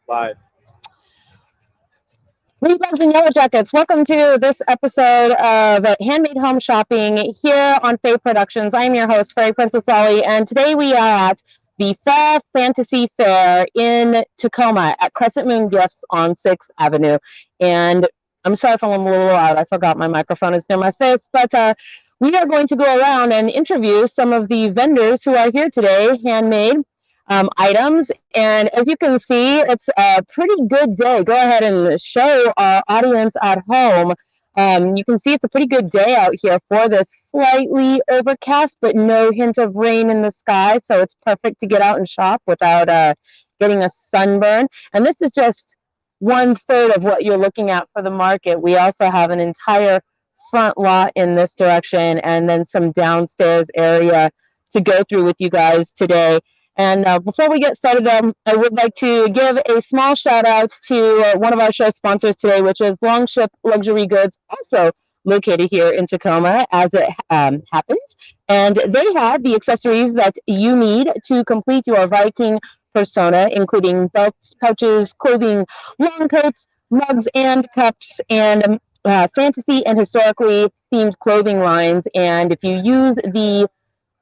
Live. Ladybugs and Yellow Jackets, welcome to this episode of Handmade Home Shopping here on Fae Productions. I'm your host, Fairy Princess Lolly, and today we are at the Faire Fantasy Fair in Tacoma at Crescent Moon Gifts on 6th Avenue. And I'm sorry if I'm a little loud. I forgot my microphone is near my face, but we are going to go around and interview some of the vendors who are here today, handmade items. And as you can see, it's a pretty good day. Go ahead and show our audience at home. You can see it's a pretty good day out here for this slightly overcast, but no hint of rain in the sky. So it's perfect to get out and shop without getting a sunburn. And this is just 1/3 of what you're looking at for the market. We also have an entire front lot in this direction and then some downstairs area to go through with you guys today. And before we get started, I would like to give a small shout out to one of our show sponsors today, which is Longship Luxury Goods, also located here in Tacoma, as it happens. And they have the accessories that you need to complete your Viking persona, including belts, pouches, clothing, long coats, mugs, and cups, and fantasy and historically themed clothing lines. And if you use the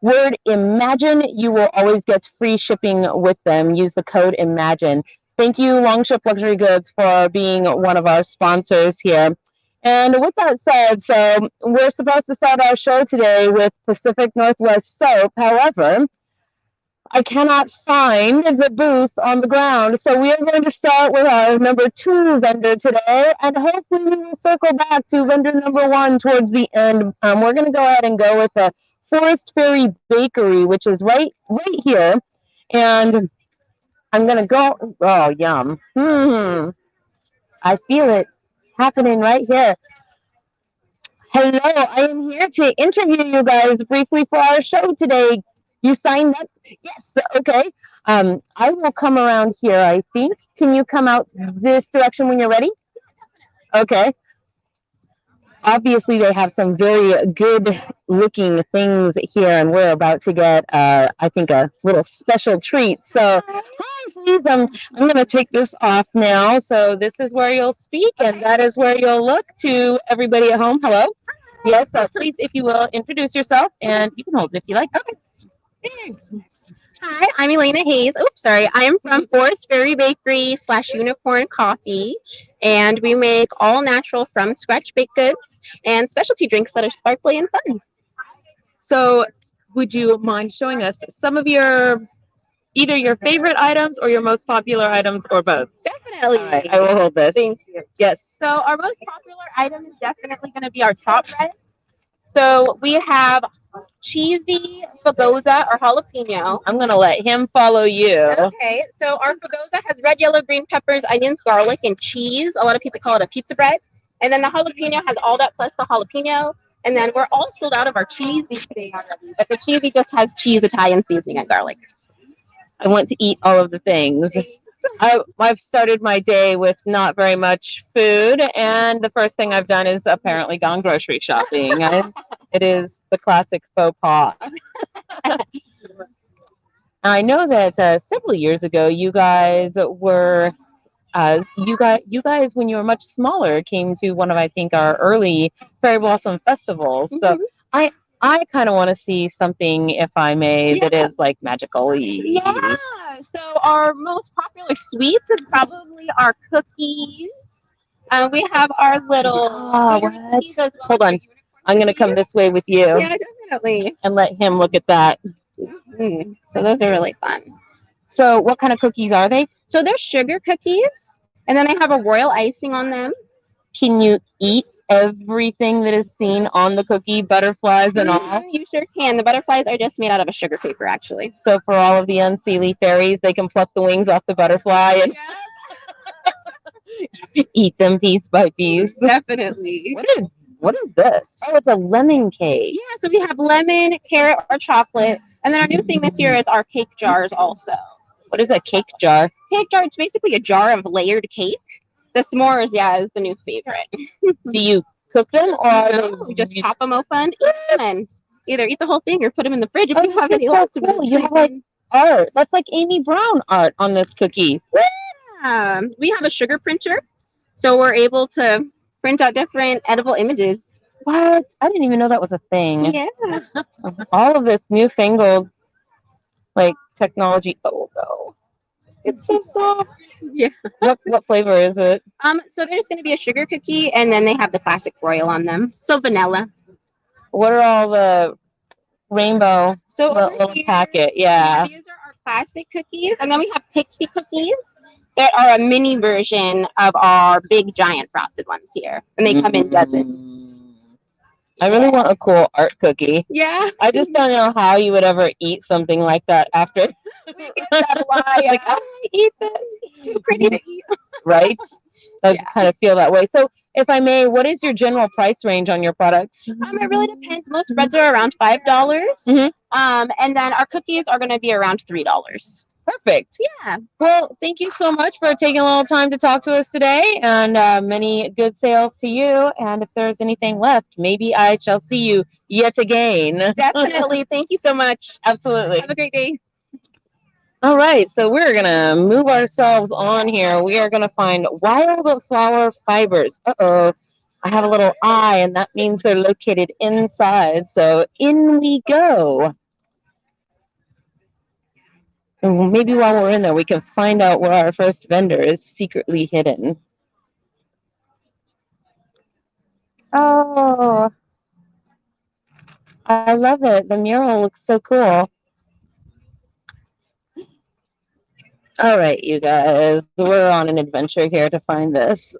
word imagine, you will always get free shipping with them. Use the code imagine. Thank you, Longship Luxury Goods, for being one of our sponsors here. And with that said, so we're supposed to start our show today with Pacific Northwest soap. However, I cannot find the booth on the ground. So we are going to start with our number 2 vendor today, and hopefully we will circle back to vendor number 1 towards the end. We're going to go ahead and go with the Forest Fairy Bakery, which is right here. And I'm going to go, oh, yum. I feel it happening right here. Hello, I am here to interview you guys briefly for our show today. You signed up? Yes, okay. I will come around here, I think. Can you come out this direction when you're ready? Okay. Obviously, they have some very good looking things here, and we're about to get, I think, a little special treat. So, hi, please. I'm going to take this off now. So, this is where you'll speak, and that is where you'll look to everybody at home. Hello. Yes, please, if you will, introduce yourself, and you can hold it if you like. Okay. Hi, I'm Elena Hayes. Oops, sorry. I am from Forest Fairy Bakery / Unicorn Coffee, and we make all natural from scratch baked goods and specialty drinks that are sparkly and fun. So, would you mind showing us some of either your favorite items or your most popular items, or both? Definitely. All right, I will hold this. Thank you. Yes. So our most popular item is definitely going to be our top bread. So we have cheesy fagoza or jalapeno. I'm going to let him follow you. Okay, so our fagoza has red, yellow, green peppers, onions, garlic, and cheese. A lot of people call it a pizza bread. And then the jalapeno has all that plus the jalapeno. And then we're all sold out of our cheesy today already. But the cheesy just has cheese, Italian seasoning, and garlic. I want to eat all of the things. I've started my day with not very much food, and the first thing I've done is apparently gone grocery shopping. It is the classic faux pas. I know that several years ago, you guys were, you guys when you were much smaller came to one of, I think, our early Fairy Blossom festivals. So I kind of want to see something, if I may, that is like magical-y. Yeah. So our most popular sweets is probably our cookies. We have our little cookies as well. Hold on. I'm going to come this way with you. Yeah, definitely. And let him look at that. So those are really fun. So what kind of cookies are they? So they're sugar cookies, and then they have a royal icing on them. Can you eat everything that is seen on the cookie, butterflies and all? You sure can. The butterflies are just made out of a sugar paper, actually. So for all of the unseelie fairies, they can pluck the wings off the butterfly and eat them piece by piece. Definitely. What is this? Oh, it's a lemon cake. Yeah, so we have lemon, carrot, or chocolate. And then our new thing this year is our cake jars also. What is a cake jar? Cake jar, it's basically a jar of layered cake. The s'mores, is the new favorite. Do you cook them, or you just pop them open, eat them, and either eat the whole thing or put them in the fridge if you have any left. So cool. You have like art. That's like Amy Brown art on this cookie. Yeah. We have a sugar printer, so we're able to print out different edible images. What? I didn't even know that was a thing. Yeah. All of this newfangled like technology. Oh no. It's so soft. Yeah. What flavor is it? So there's going to be a sugar cookie, and then they have the classic royal on them. So vanilla. What are all the rainbow So little here, packet? Yeah. these are our classic cookies, and then we have pixie cookies that are a mini version of our big giant frosted ones here, and they come in dozens. I really want a cool art cookie. Yeah. I just don't know how you would ever eat something like that after. We get that a lot. Yeah. Like, I eat this. It's too pretty to eat. Right? I Yeah. kind of feel that way. So, if I may, what is your general price range on your products? It really depends. Most spreads are around $5. And then our cookies are going to be around $3. Perfect. Yeah. Well, thank you so much for taking a little time to talk to us today, and many good sales to you. And if there's anything left, maybe I shall see you yet again. Definitely. Thank you so much. Absolutely. Have a great day. All right, so we're going to move ourselves on here. We are going to find Wildflower Fibers. Uh-oh, I have a little eye, and that means they're located inside. So in we go. And maybe while we're in there, we can find out where our first vendor is secretly hidden. Oh, I love it. The mural looks so cool. All right, you guys, we're on an adventure here to find this.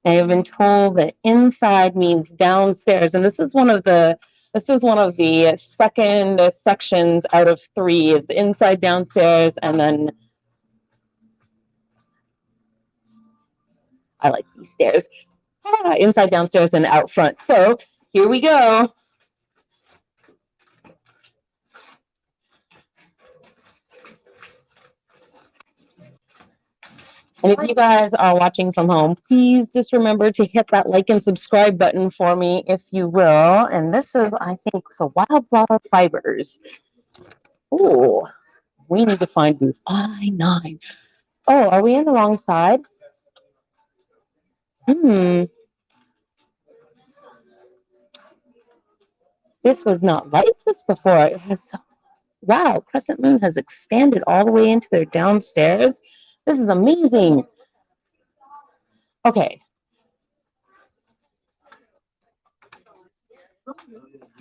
I have been told that inside means downstairs, and this is one of the second sections out of 3 is the inside, downstairs, and then I like these stairs. Inside, downstairs, and out front. So here we go. And if you guys are watching from home, please just remember to hit that like and subscribe button for me, if you will. And this is, I think, so Wildflower Fibers. Ooh, we need to find booth I-9. Oh, are we in the wrong side? This was not like this before. It has, wow, Crescent Moon has expanded all the way into their downstairs. This is amazing. Okay.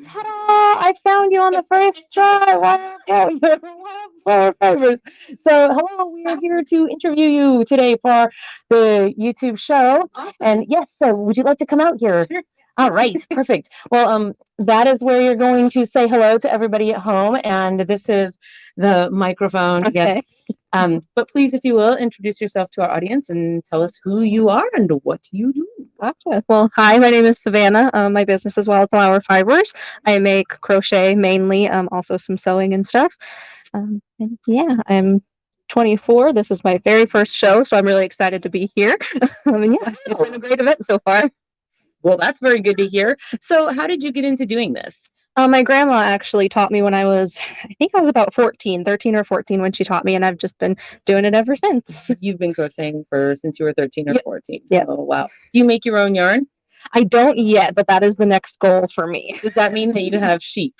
Ta-da! I found you on the first try. Wildflower Fibers. So, hello, we are here to interview you today for the YouTube show. And yes, so would you like to come out here? Sure. All right, perfect. Well, that is where you're going to say hello to everybody at home, and this is the microphone. Okay. Yes. But please, if you will, introduce yourself to our audience and tell us who you are and what you do. Gotcha. Well, hi, my name is Savannah. My business is Wildflower Fibers. I make crochet mainly, also some sewing and stuff. And yeah, I'm 24. This is my very first show, so I'm really excited to be here. And yeah, it's been a great event so far. Well, that's very good to hear. So how did you get into doing this? My grandma actually taught me when I think I was about 13 or 14 when she taught me, and I've just been doing it ever since. You've been crocheting since you were 13 or 14. Yeah. Oh, wow. Do you make your own yarn? I don't yet, but that is the next goal for me. Does that mean that you have sheep?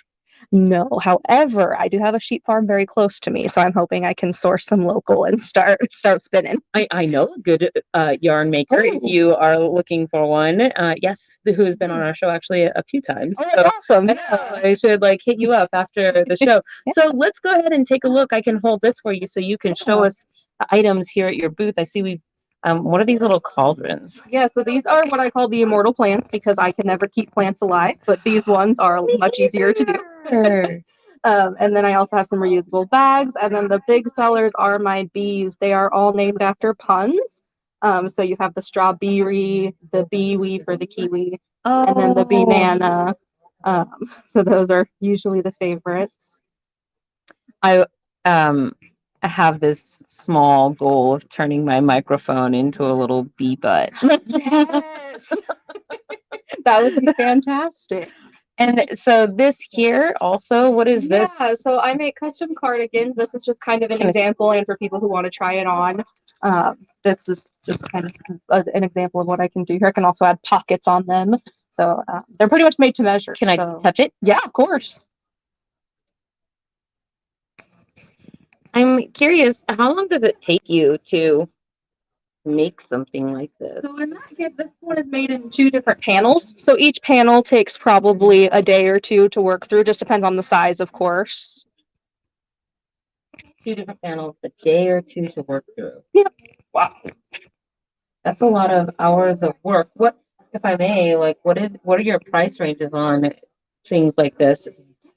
No. However, I do have a sheep farm very close to me, so I'm hoping I can source some local and start spinning. I know a good yarn maker if you are looking for one. Yes, who has been on our show actually a few times. Oh, that's awesome. I should hit you up after the show. Yeah. So let's go ahead and take a look. I can hold this for you so you can show us the items here at your booth. I see we've what are these little cauldrons? Yeah, so these are what I call the immortal plants because I can never keep plants alive, but these ones are much easier to do. And then I also have some reusable bags, and then the big sellers are my bees. They are all named after puns. So you have the strawberry, the biwi for the kiwi, and then the banana. So those are usually the favorites. I have this small goal of turning my microphone into a little bee butt. Yes. That would be fantastic. And so this here also, what is this? Yeah, so I make custom cardigans. This is just kind of an example, and for people who want to try it on, this is just kind of an example of what I can do here. I can also add pockets on them. So they're pretty much made to measure. Can I touch it? Yeah, of course. I'm curious, how long does it take you to make something like this? So in that case, this one is made in 2 different panels. So each panel takes probably a day or 2 to work through. Just depends on the size, of course. 2 different panels, a day or 2 to work through. Yep. Wow. That's a lot of hours of work. What, if I may, like, what are your price ranges on things like this?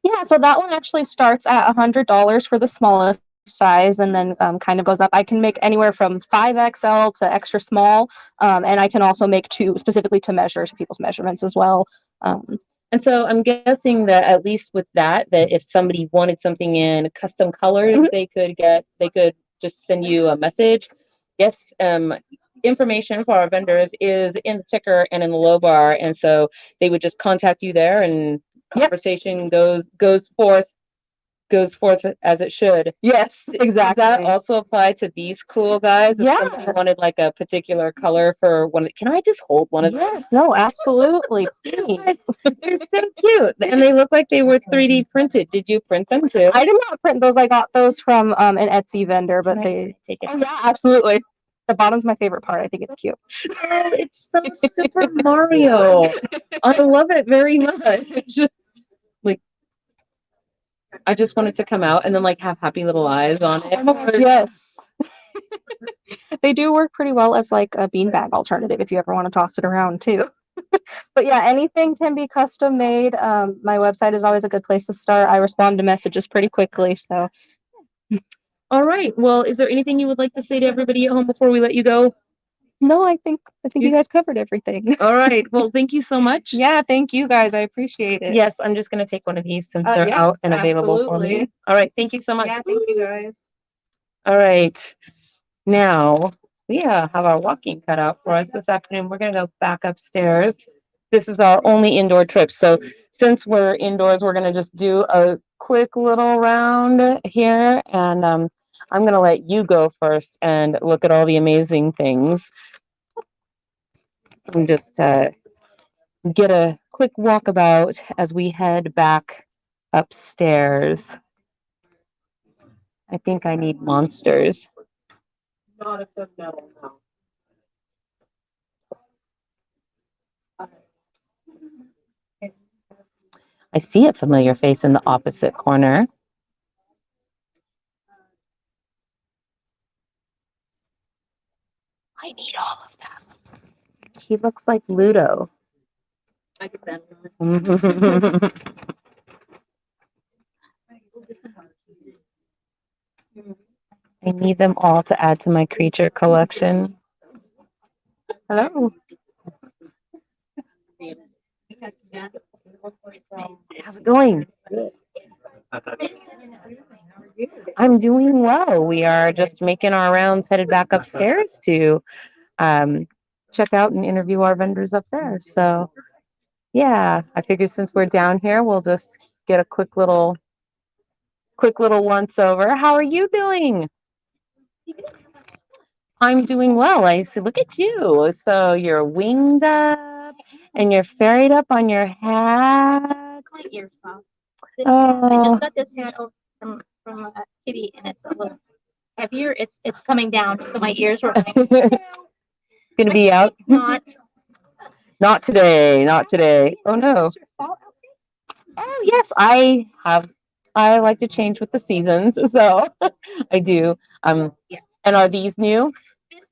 Yeah, so that one actually starts at $100 for the smallest size, and then kind of goes up. I can make anywhere from 5XL to extra small, and I can also make specifically to measure to people's measurements as well. And so I'm guessing that at least with that if somebody wanted something in custom colors, they could just send you a message. Yes, information for our vendors is in the ticker and in the low bar, and so they would just contact you there, and conversation goes forth as it should. Yes, exactly. Does that also apply to these cool guys? If Yeah. somebody wanted like a particular color for one, can I just hold one of them? Yes, no, absolutely. Please. They're so cute, and they look like they were 3D printed. Did you print them too? I did not print those. I got those from an Etsy vendor, but they take it. Oh yeah, absolutely. The bottom's my favorite part. I think it's cute. Oh, it's so Super Mario. I love it very much. Like, I just want it to come out and then like have happy little eyes on it. Oh my gosh, yes. They do work pretty well as like a beanbag alternative if you ever want to toss it around too. But yeah, anything can be custom made. My website is always a good place to start. I respond to messages pretty quickly, so. All right. Well, is there anything you would like to say to everybody at home before we let you go? No, I think you guys covered everything. All right. Well, thank you so much. Yeah, thank you guys. I appreciate it. Yes, I'm just going to take one of these since they're Yes, out and available for absolutely. me. All right. Thank you so much. Yeah, thank you guys. All right. Now we have our walking cut out for us this afternoon. We're going to go back upstairs. This is our only indoor trip. So since we're indoors, we're going to just do a quick little round here. And I'm going to let you go first and look at all the amazing things. And just get a quick walkabout as we head back upstairs. I think I need monsters. Not a good metal now. I see a familiar face in the opposite corner. I need all of them. He looks like Ludo. I need them all to add to my creature collection. Hello. How's it going? I'm doing well. We are just making our rounds, headed back upstairs to check out and interview our vendors up there. So, yeah, I figured since we're down here, we'll just get a quick little once over. How are you doing? I'm doing well. I said, look at you. So you're winged up and you're ferried up on your hat. My ears off. I Oh. just got this hat from Kitty, and it's a little heavier. It's coming down, so my ears were Gonna be out? Not today. Not today. Oh no. Oh yes, I like to change with the seasons, so I do. Yeah. And are these new? This is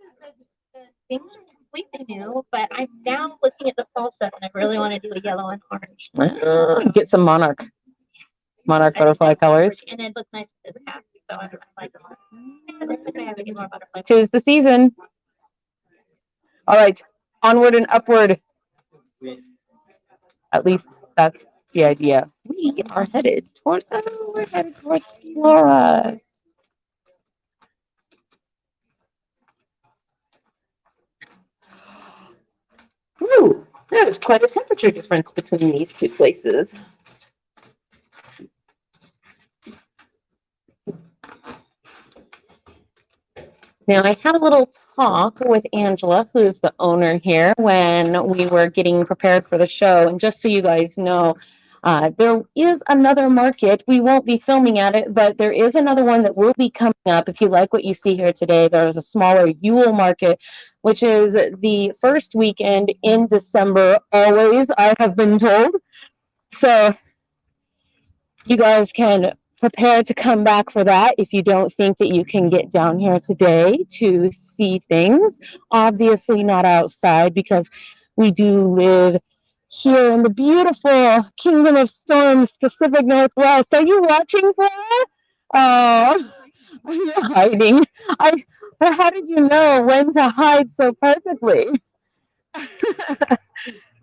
the things are completely new, but I'm now looking at the fall stuff, and I really want to do a yellow and orange. Get some monarch butterfly colors. And it looks nice with this hat, so I like it a lot. I have to get more butterfly. 'Tis the season. All right, onward and upward. At least that's the idea. We are headed towards Flora. Woo! There's quite a temperature difference between these two places. Now, I had a little talk with Angela, who's the owner here, when we were getting prepared for the show. And just so you guys know, there is another market. We won't be filming at it, but there is another one that will be coming up. If you like what you see here today, there's a smaller Yule market, which is the first weekend in December, always, I have been told. So you guys can prepare to come back for that if you don't think that you can get down here today to see things. Obviously not outside, because we do live here in the beautiful Kingdom of Storms, Pacific Northwest. Are you watching, Flora? Oh, you're hiding. Well, how did you know when to hide so perfectly?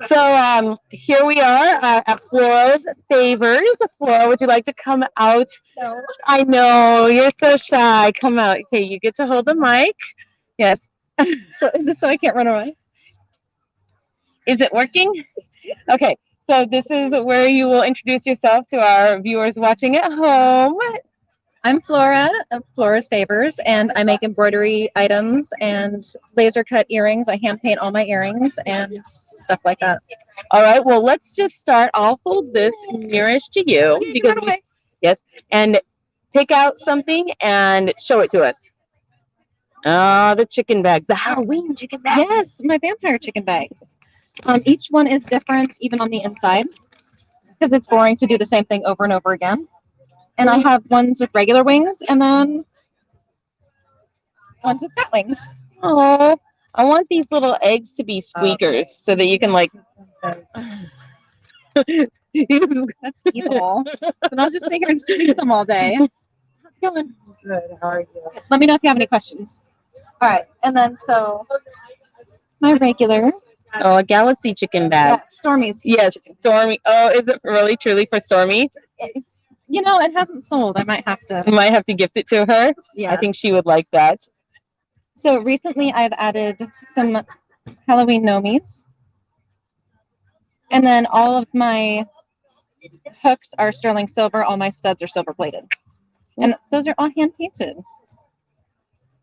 So here we are at Flora's Favors. Flora, would you like to come out? No. I know, you're so shy. Come out. Okay, you get to hold the mic. Yes. So is this so I can't run away? Is it working? Okay, so this is where you will introduce yourself to our viewers watching at home. I'm Flora of Flora's Favors, and I make embroidery items and laser cut earrings. I hand paint all my earrings and stuff like that. All right, well, let's just start. I'll hold this nearest to you because yes, and pick out something and show it to us. Oh, the chicken bags, the Halloween chicken bags. Yes, my vampire chicken bags. Each one is different, even on the inside, because it's boring to do the same thing over and over again. And I have ones with regular wings, and then ones with bat wings. Oh, I want these little eggs to be squeakers so that you can like. That's evil. And I'll just sit here and squeak them all day. How's it going? Good. How are you? Let me know if you have any questions. All right, and then so my regular. Oh, a galaxy chicken bag. Yeah, Stormy's. Yes, Stormy. Oh, is it really truly for Stormy? You know, it hasn't sold. I might have to. You might have to gift it to her. Yeah. I think she would like that. So recently I've added some Halloween nomies. And then all of my hooks are sterling silver. All my studs are silver plated. And those are all hand painted.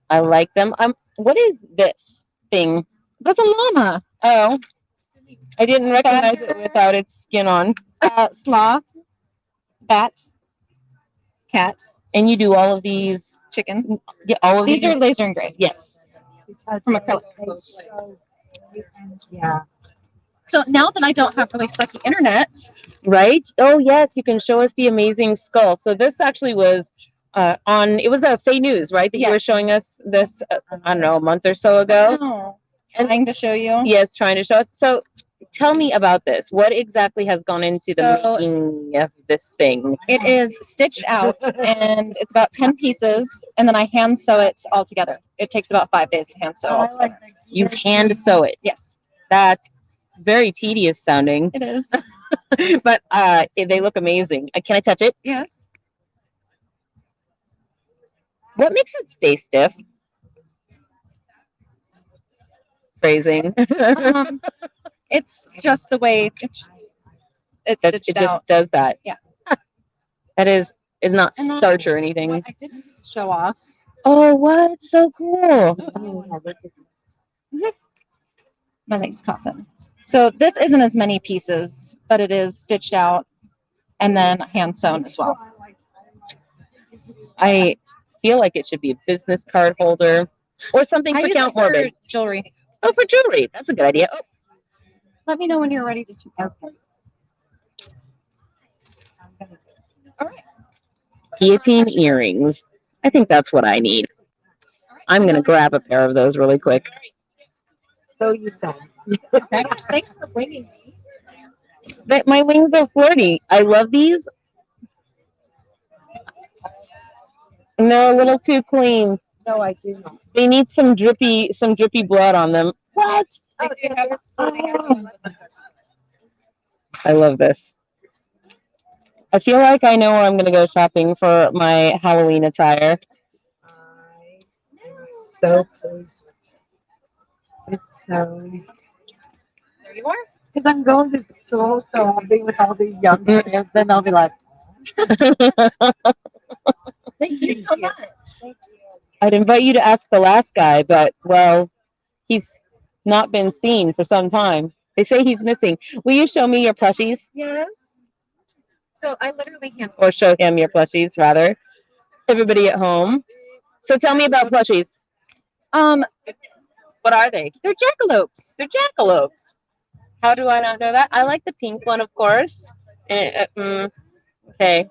I like them. What is this thing? That's a llama. Oh, I didn't recognize it without its skin on. Sloth, bat, cat, And you do all of these, chicken. yeah, all of These are laser engraved. Yes. From acrylic. Yeah. So now that I don't have really sucky internet, Right? Oh, yes. You can show us the amazing skull. So this actually was it was a Fae News, right? That you were Yes. showing us this, I don't know, a month or so ago. oh, trying to show you. Yes, trying to show us. So tell me about this. What exactly has gone into the So- making of this thing? It is stitched out, and it's about 10 pieces, and then I hand sew it all together. It takes about 5 days to hand sew all together. You hand sew it. Yes, That's very tedious sounding, it is. but they look amazing. Can I touch it? Yes. What makes it stay stiff? Phrasing. It's just the way it's It stitched just out. does that. Yeah. That is, it's not And then starch or anything. What I didn't show off. Oh, what? So cool. My leg's coffin. So this isn't as many pieces, but it is stitched out and then hand sewn as well. I feel like it should be a business card holder or something I for use Count it for Morbid. jewelry. Oh, for jewelry. That's a good idea. Oh, Let me know when you're ready to check out. All right. guillotine earrings. I think that's what I need. I'm going to grab a pair of those really quick. So you said. Thanks for bringing me. My wings are flirty. I love these. And they're a little too clean. No, I do not. They need some drippy blood on them. What? Oh, I love this. I feel like I know where I'm going to go shopping for my Halloween attire. I am so pleased with it. It's so. There you are. Because I'm going to school, so I'll be with all these young kids, then I'll be like, thank you so much. Thank you. I'd invite you to ask the last guy, but well, he's not been seen for some time. They say he's missing. Will you show me your plushies? Yes. So I literally hand. Or show him your plushies, rather. Everybody at home. So tell me about plushies. What are they? They're jackalopes. They're jackalopes. How do I not know that? I like the pink one, of course. Okay.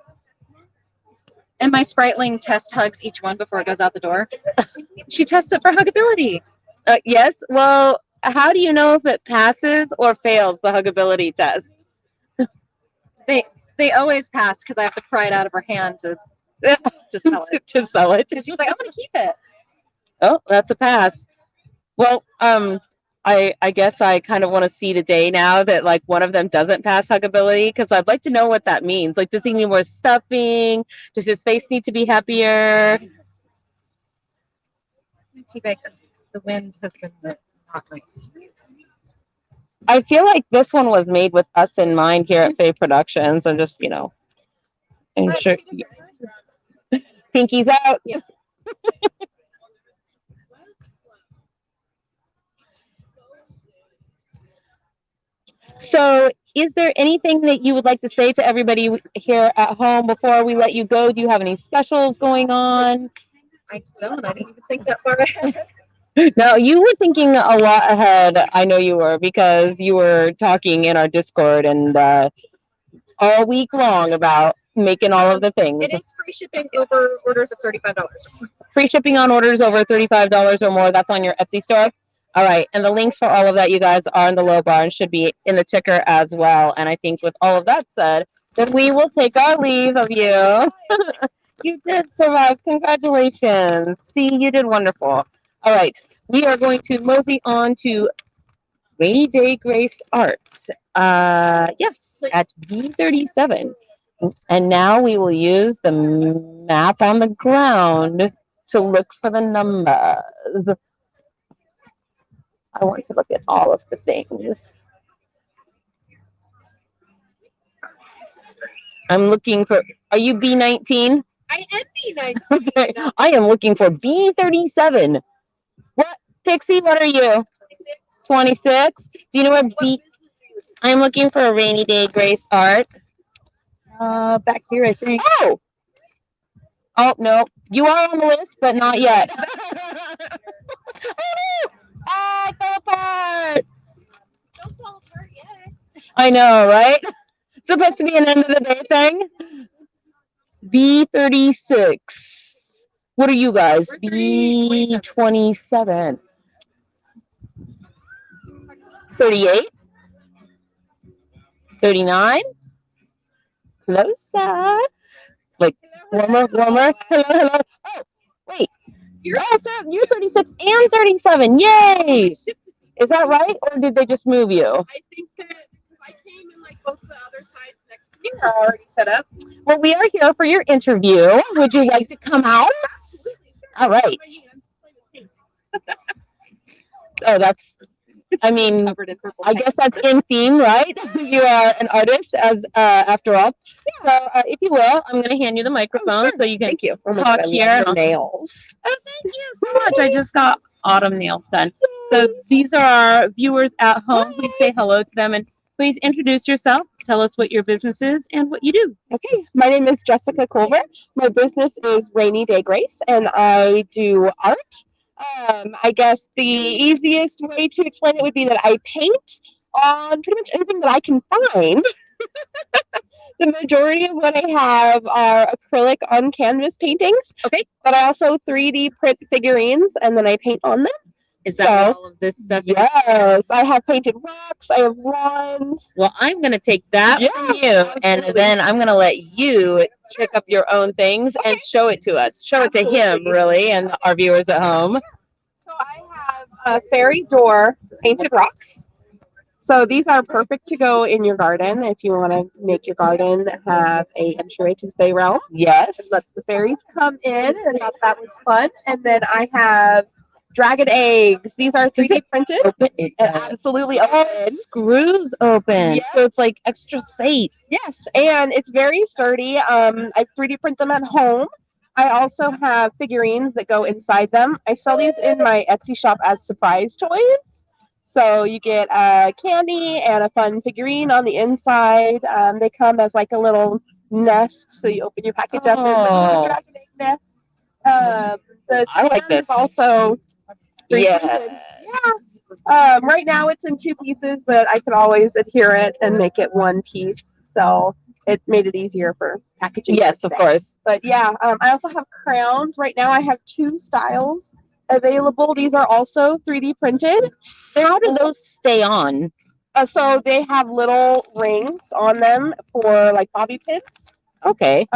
And my Spritling test hugs each one before it goes out the door. She tests it for huggability. Yes. Well, how do you know if it passes or fails the huggability test? They always pass because I have to pry it out of her hand to sell it. To sell it. Because she's like, I'm gonna keep it. Oh, that's a pass. Well, I guess I kind of want to see the day now that like one of them doesn't pass huggability, because I'd like to know what that means. Like, does he need more stuffing? Does his face need to be happier? Teabag, the wind has been not nice to use. I feel like this one was made with us in mind here at Fae Productions. I'm just, I'm sure. Pinky's out. Yeah. So, is there anything that you would like to say to everybody here at home before we let you go? Do you have any specials going on? I don't. I didn't even think that far ahead. No, you were thinking a lot ahead. I know you were, because you were talking in our Discord and all week long about making all of the things. It is free shipping over orders of $35. Free shipping on orders over $35 or more. That's on your Etsy store. All right. And the links for all of that, you guys, are in the low bar and should be in the ticker as well. And I think with all of that said, then we will take our leave of you. You did survive. Congratulations. See, you did wonderful. All right. We are going to mosey on to Rainy Day Grace Arts. Yes, at B37. And now we will use the map on the ground to look for the numbers. I want to look at all of the things. I'm looking for, are you B19? I am B19. Okay, I am looking for B37. What, Pixie, what are you? 26. Do you know where B? I'm looking for a Rainy Day Grace Art. Back here, I think. Oh! Oh, no. You are on the list, but not yet. Oh, I fell apart. Don't fall apart yet. I know, right? It's supposed to be an end of the day thing. B36. What are you guys? B27. 38. 39. Closer. Like, warmer. Hello. Oh, wait. You're 36 and 37. Yay! Is that right? Or did they just move you? I think that I came in like both the other sides next to me are already set up. Well, we are here for your interview. Would you like to come out? All right. Oh, that's, I mean, I guess that's in theme, right? You are an artist, as after all. So, if you will, I'm going to hand you the microphone so you can Thank you. talk here. Nails. Oh, thank you so much. I just got autumn nails done. So these are our viewers at home. Please say hello to them and please introduce yourself. Tell us what your business is and what you do. Okay, my name is Jessica Culver. My business is Rainy Day Grace, and I do art. I guess the easiest way to explain it would be that I paint on pretty much anything that I can find. The majority of what I have are acrylic on canvas paintings. Okay. But I also 3D print figurines, and then I paint on them. Is that what all of this stuff is? Yes, I have painted rocks. I have wands. Well, I'm going to take that from you, and absolutely. then I'm going to let you pick up your own things and show it to us. Show it to him, really, and our viewers at home. So I have a fairy door painted rocks. So these are perfect to go in your garden if you want to make your garden have a entryway to the Fae realm. Yes. Let the fairies come in, and I thought that was fun. And then I have dragon eggs. These are Does 3D printed. It It absolutely opens. screws open, Yes. so it's like extra safe. Yes, and it's very sturdy. I 3D print them at home. I also have figurines that go inside them. I sell these in my Etsy shop as surprise toys. So you get candy and a fun figurine on the inside. They come as like a little nest, so you open your package up. There's like a little dragon egg nest. The I like stand is this. also 3D Yeah. printed. Right now it's in 2 pieces, but I could always adhere it and make it 1 piece. So it made it easier for packaging. Yes, of course. But yeah, I also have crowns. Right now I have 2 styles available. These are also 3D printed. How do those stay on? So they have little rings on them for like bobby pins. Okay.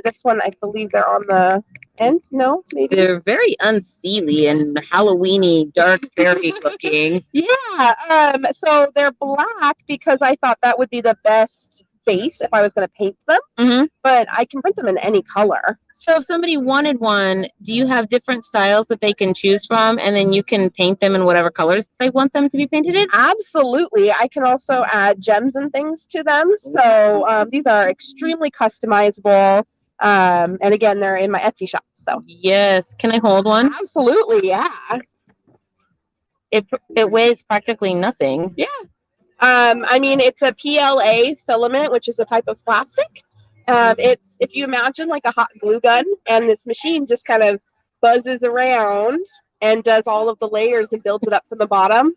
This one I believe they're on the end. No, maybe. They're very unseely and Halloweeny, dark fairy looking. Yeah. So they're black because I thought that would be the best base if I was going to paint them. Mm-hmm. But I can print them in any color. So if somebody wanted one, do you have different styles that they can choose from, and then you can paint them in whatever colors they want them to be painted in? Absolutely. I can also add gems and things to them. So these are extremely customizable. And again, they're in my Etsy shop. So Yes. Can I hold one? absolutely, yeah. It weighs practically nothing. Yeah. I mean, it's a PLA filament, which is a type of plastic. It's, if you imagine like a hot glue gun, and this machine just kind of buzzes around and does all of the layers and builds it up from the bottom.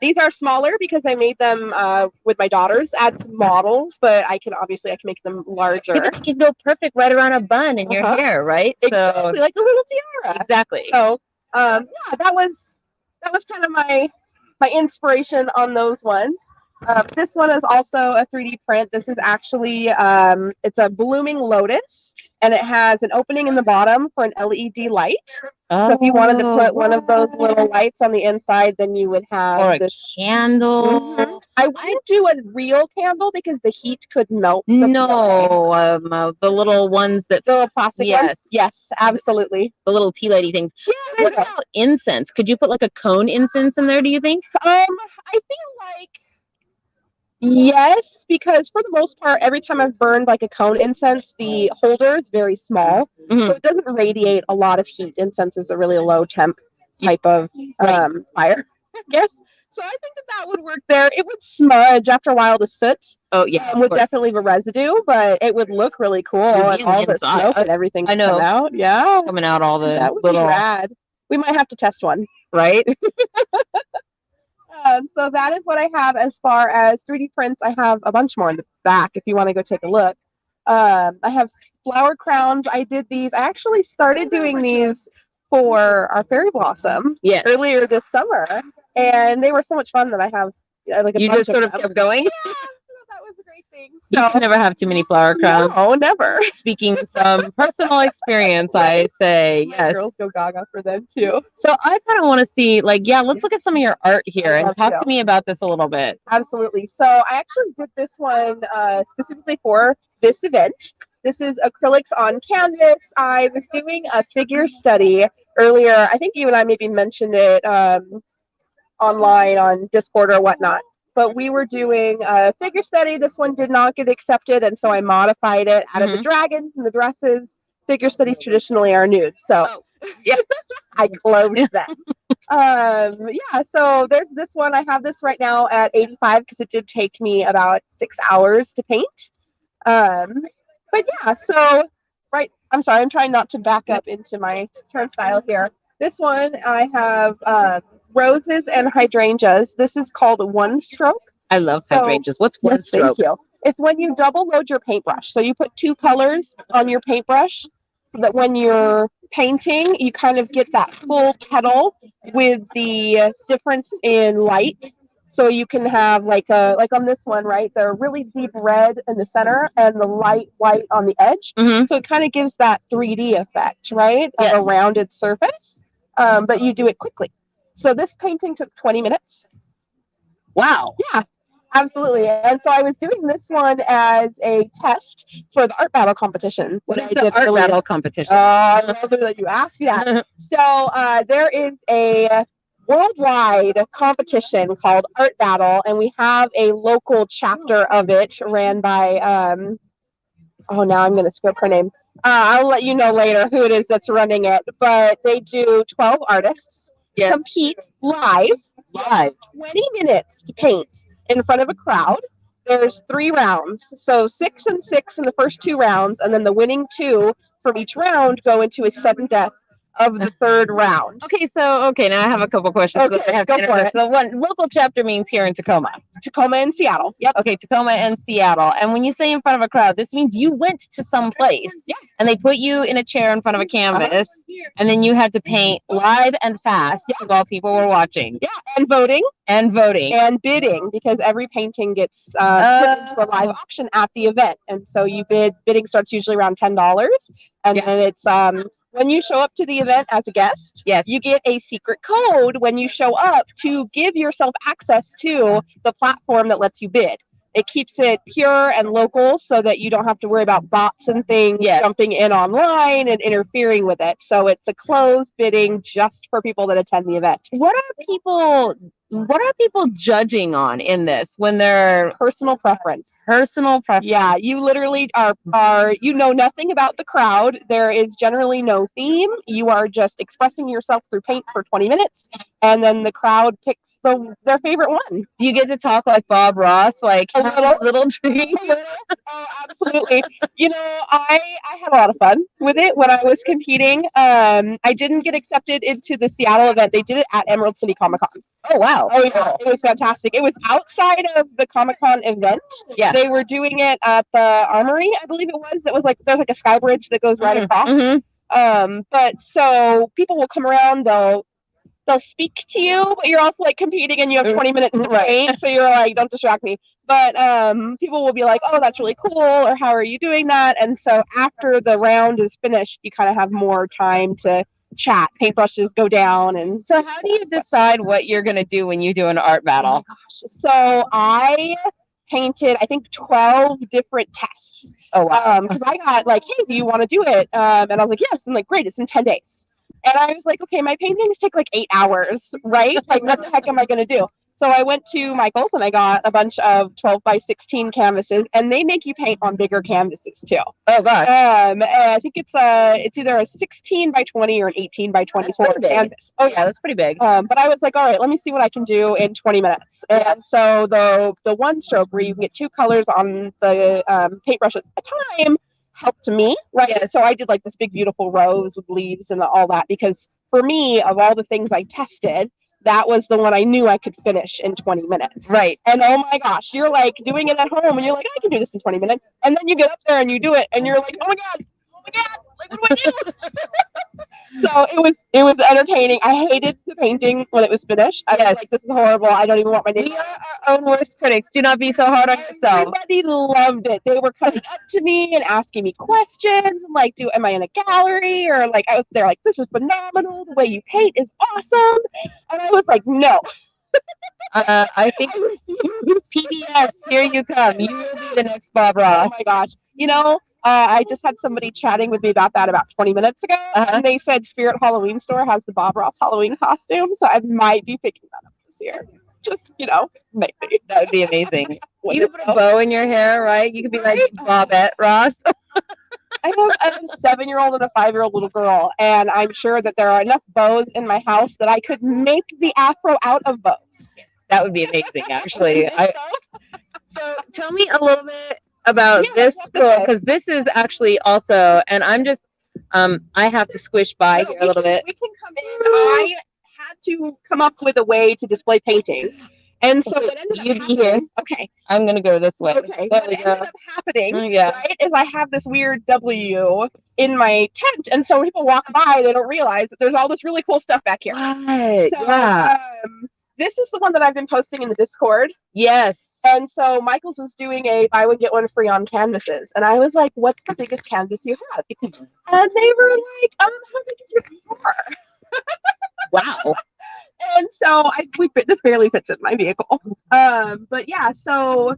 These are smaller because I made them with my daughters, add some models, but I can make them larger. Yeah, but it can go perfect right around a bun in your hair, right? Exactly, like a little tiara. Exactly. So, yeah, that was kind of my inspiration on those ones. This one is also a 3D print. This is actually it's a blooming lotus, and it has an opening in the bottom for an LED light. So if you wanted to put one of those little lights on the inside, then you would have or a this candle. Mm-hmm. I wouldn't do a real candle because the heat could melt. The The little ones that little plastic ones. Yes, absolutely. the little tea lady things. Yeah. What about incense? Could you put like a cone incense in there, do you think? I feel like yes, because for the most part, every time I've burned like a cone incense, the holder is very small, so it doesn't radiate a lot of heat. Incense is a really low temp type of fire, I guess. So I think that would work there. It would smudge after a while. The soot would definitely leave a residue, but it would look really cool, and all the smoke and everything come out. Yeah, coming out all the that would little. be rad. We might have to test one, right? So that is what I have as far as 3D prints. I have a bunch more in the back if you want to go take a look. I have flower crowns. I did these. I actually started doing these for our fairy blossom earlier this summer, and they were so much fun that I have like a bunch just sort of kept going. Yeah, that was a great thing. So you can never have too many flower crowns. No, never. Speaking from personal experience, I say yes. Girls go gaga for them too. So I kind of want to see, like, let's look at some of your art here and talk to me about this a little bit. Absolutely. So I actually did this one specifically for this event. This is acrylics on canvas. I was doing a figure study earlier. I think you and I maybe mentioned it online on Discord or whatnot. But we were doing a figure study. This one did not get accepted, and so I modified it, added the dragons and the dresses. Figure studies traditionally are nude, so I cloned them. So there's this one. I have this right now at 85 because it did take me about 6 hours to paint. But yeah, so I'm sorry, I'm trying not to back up into my turnstile here. This one I have roses and hydrangeas. This is called one stroke. I love hydrangeas. What's one stroke? Thank you. It's when you double load your paintbrush. So you put 2 colors on your paintbrush so that when you're painting, you kind of get that full petal with the difference in light. So you can have like on this one, right? The really deep red in the center and the light white on the edge. So it kind of gives that 3D effect, right? Of a rounded surface. But you do it quickly. So this painting took 20 minutes. Wow. Yeah. Absolutely. And so I was doing this one as a test for the art battle competition. What that is I the did art earlier. battle competition? I love that you asked that. So there is a worldwide competition called Art Battle, and we have a local chapter of it ran by, oh, now I'm going to screw up her name. I'll let you know later who it is that's running it. But they do 12 artists compete live. 20 minutes to paint in front of a crowd. There's 3 rounds, so 6 and 6 in the first 2 rounds, and then the winning 2 from each round go into a sudden death of the 3rd round. Okay, now I have a couple questions. Okay, I have go to for answer. it. So one local chapter means here in Tacoma. Tacoma and Seattle. Yep. Okay, Tacoma and Seattle. And when you say in front of a crowd, this means you went to some place. Yeah. And they put you in a chair in front of a canvas, and then you had to paint live and fast while people were watching. Yeah, and voting. And voting. And bidding, because every painting gets put into a live auction at the event. And so you bid. Bidding starts usually around $10. And then it's when you show up to the event as a guest, you get a secret code when you show up to give yourself access to the platform that lets you bid. It keeps it pure and local so that you don't have to worry about bots and things jumping in online and interfering with it. So it's a closed bidding just for people that attend the event. What are people judging on in this when they're personal preference? Personal preference. Yeah, you literally are you know nothing about the crowd. There is generally no theme. You are just expressing yourself through paint for 20 minutes, and then the crowd picks their favorite one. Do you get to talk like Bob Ross, like a little dream? Oh, absolutely. You know, I had a lot of fun with it when I was competing. I didn't get accepted into the Seattle event. They did it at Emerald City Comic Con. Oh, wow. Oh, yeah. It was fantastic. It was outside of the Comic Con event. Yeah. They were doing it at the Armory, I believe it was. It was like, there's like a sky bridge that goes right across. But so people will come around, they'll speak to you, but you're also like competing and you have 20 minutes to paint. So you're like, don't distract me. But people will be like, oh, that's really cool, or how are you doing that? And so after the round is finished, you kind of have more time to chat. Paintbrushes go down. And so how do you decide what you're going to do when you do an art battle? Oh my gosh. So I painted, I think, 12 different tests. Oh, wow. Because I got like, hey, do you want to do it? And I was like, yes. And like, great, it's in 10 days. And I was like, okay, my paintings take like 8 hours, right? Like, what the heck am I going to do? So I went to Michael's and I got a bunch of 12 by 16 canvases, and they make you paint on bigger canvases too. Oh gosh. And I think it's either a 16 by 20 or an 18 by 24 canvas. Oh yeah, that's pretty big. But I was like, all right, let me see what I can do in 20 minutes. And so the one stroke where you can get 2 colors on the paintbrush at a time helped me, right? Yeah. So I did like this big beautiful rose with leaves and all that, because for me, of all the things I tested, that was the one I knew I could finish in 20 minutes. Right. And oh my gosh, you're like doing it at home and you're like, I can do this in 20 minutes. And then you get up there and you do it and you're like, oh my God, like what do I do? So it was entertaining. I hated the painting when it was finished. I was like, this is horrible. I don't even want my name. We are our own worst critics. Do not be so hard on yourself. Everybody loved it. They were coming up to me and asking me questions. I'm like, am I in a gallery? Or like, they're like, this is phenomenal. The way you paint is awesome. And I was like, no. I think PBS, here you come. You will be the next Bob Ross. Oh my gosh. You know, I just had somebody chatting with me about that about 20 minutes ago, and they said Spirit Halloween Store has the Bob Ross Halloween costume, so I might be picking that up this year. Just, you know, maybe. That would be amazing. You could put a bow in your hair, right? You could be like Bobette Ross. I have a 7-year-old and a 5-year-old little girl, and I'm sure that there are enough bows in my house that I could make the afro out of bows. That would be amazing, actually. So tell me a little bit about this book, because this is actually also, and I'm just, I have to squish by here a little bit. We can come in. I had to come up with a way to display paintings. And so what ended up here. Okay. I'm going to go this way. Okay. What ended up happening, right, is I have this weird W in my tent, and so when people walk by, they don't realize that there's all this really cool stuff back here. Right. So, this is the one that I've been posting in the Discord. Yes. And so Michael's was doing a buy one get one free on canvases, and I was like, "What's the biggest canvas you have?" And they were like, "How big is your car?" Wow. And so So this barely fits in my vehicle. But yeah, so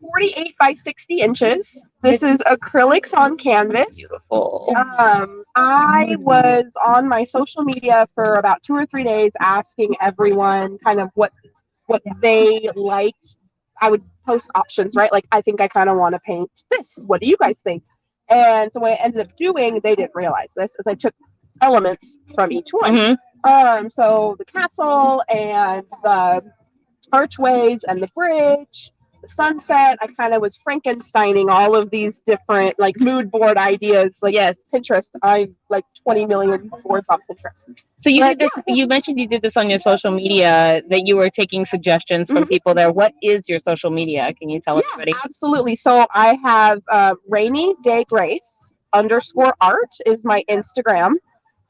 48 by 60 inches. This is acrylics on canvas. Beautiful. I was on my social media for about 2 or 3 days asking everyone kind of what they liked. I would post options, right? Like, I think I kind of want to paint this. What do you guys think? And so what I ended up doing, they didn't realize this, is I took elements from each one. So the castle and the archways and the bridge, the sunset. I kind of was Frankensteining all of these different like mood board ideas. Like, yes, Pinterest. I like 20 million boards on Pinterest. So you did this. You mentioned you did this on your social media, that you were taking suggestions from people there. What is your social media? Can you tell everybody? Absolutely. So I have Rainy Day Grace _art is my Instagram.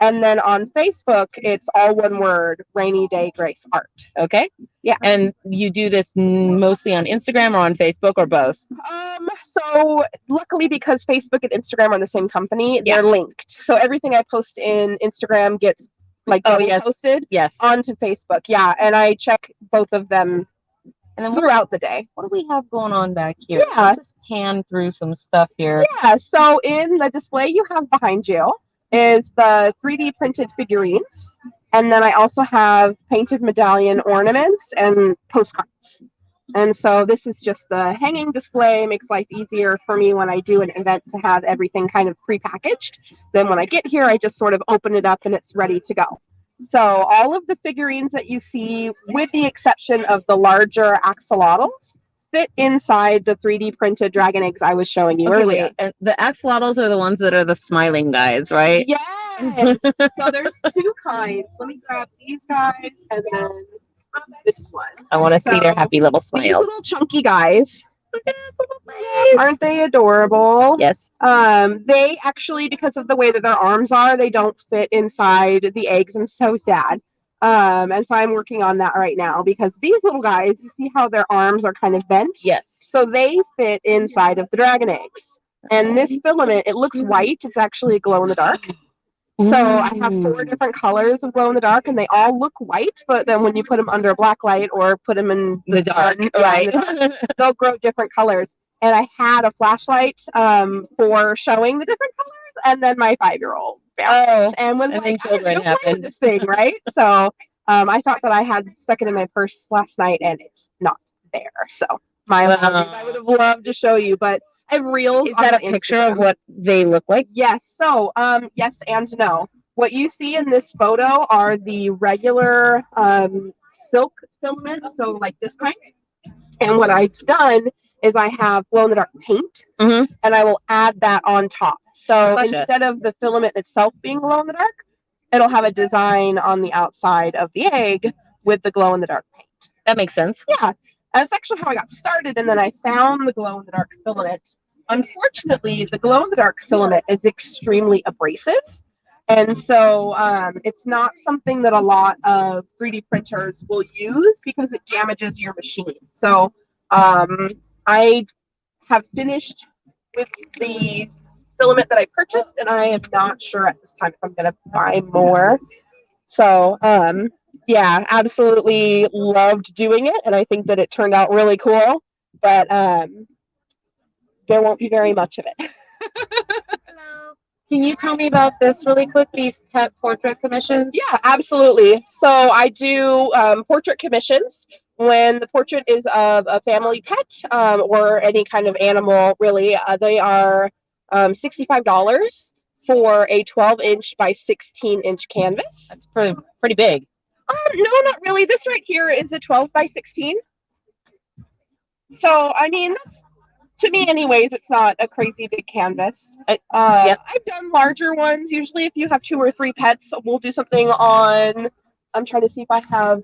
And then on Facebook, it's all one word, Rainy Day Grace Art. Okay. Yeah. And you do this mostly on Instagram or on Facebook or both? So luckily, because Facebook and Instagram are the same company, they're linked. So everything I post in Instagram gets like posted onto Facebook. Yeah. And I check both of them throughout the day. What do we have going on back here? Yeah. Let's just pan through some stuff here. Yeah. So in the display you have behind you is the 3D printed figurines. And then I also have painted medallion ornaments and postcards. And so this is just the hanging display. Makes life easier for me when I do an event to have everything kind of prepackaged. Then when I get here, I just sort of open it up and it's ready to go. So all of the figurines that you see, with the exception of the larger axolotls, fit inside the 3D printed dragon eggs I was showing you earlier. Wait. And the axolotls are the ones that are the smiling guys, right? Yes. So there's 2 kinds. Let me grab these guys and then this one. I want to see their happy little These smiles. little chunky guys. Aren't they adorable? Yes. They actually, because of the way that their arms are, they don't fit inside the eggs. I'm so sad. And so I'm working on that right now, because these little guys, you see how their arms are kind of bent? Yes. So they fit inside of the dragon eggs. And this filament, it looks white. It's actually a glow in the dark. So I have 4 different colors of glow in the dark, and they all look white. But then when you put them under a black light or put them in the dark, they'll grow different colors. And I had a flashlight for showing the different colors, and then my 5-year-old found it and was like, children happened. This thing, right? So I thought that I had stuck it in my purse last night, and it's not there. So my apologies. I would have loved to show you, but I have reels. Is that a picture of what they look like? Yes. So yes and no. What you see in this photo are the regular silk filament, so like this kind. And what I've done is I have glow-in-the-dark paint, and I will add that on top. So instead of the filament itself being glow-in-the-dark, it'll have a design on the outside of the egg with the glow-in-the-dark paint. That makes sense. Yeah. That's actually how I got started, and then I found the glow-in-the-dark filament. Unfortunately, the glow-in-the-dark filament is extremely abrasive, and so it's not something that a lot of 3D printers will use because it damages your machine. So I have finished with the filament that I purchased, and I am not sure at this time if I'm going to buy more. So yeah, absolutely loved doing it, and I think that it turned out really cool, but there won't be very much of it. Hello. Can you tell me about this really quick, these pet portrait commissions? Yeah, absolutely. So I do portrait commissions when the portrait is of a family pet or any kind of animal, really. They are $65 for a 12-inch by 16-inch canvas. That's pretty big. No, not really. This right here is a 12 by 16. So, I mean, that's, to me anyways, it's not a crazy big canvas. I've done larger ones. Usually if you have 2 or 3 pets, we'll do something on, I'm trying to see if I have,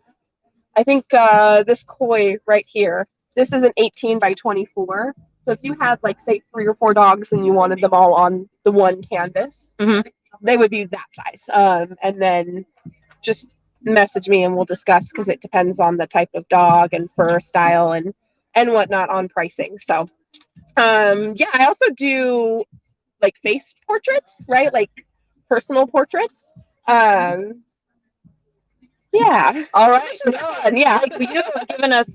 I think this koi right here. This is an 18 by 24. So if you had, like, say 3 or 4 dogs and you wanted them all on the one canvas, they would be that size. And then just message me and we'll discuss, because it depends on the type of dog and fur style and whatnot on pricing. So yeah, I also do like face portraits, right? Like personal portraits. Yeah, Yeah. All right. Yeah. Like, you have given us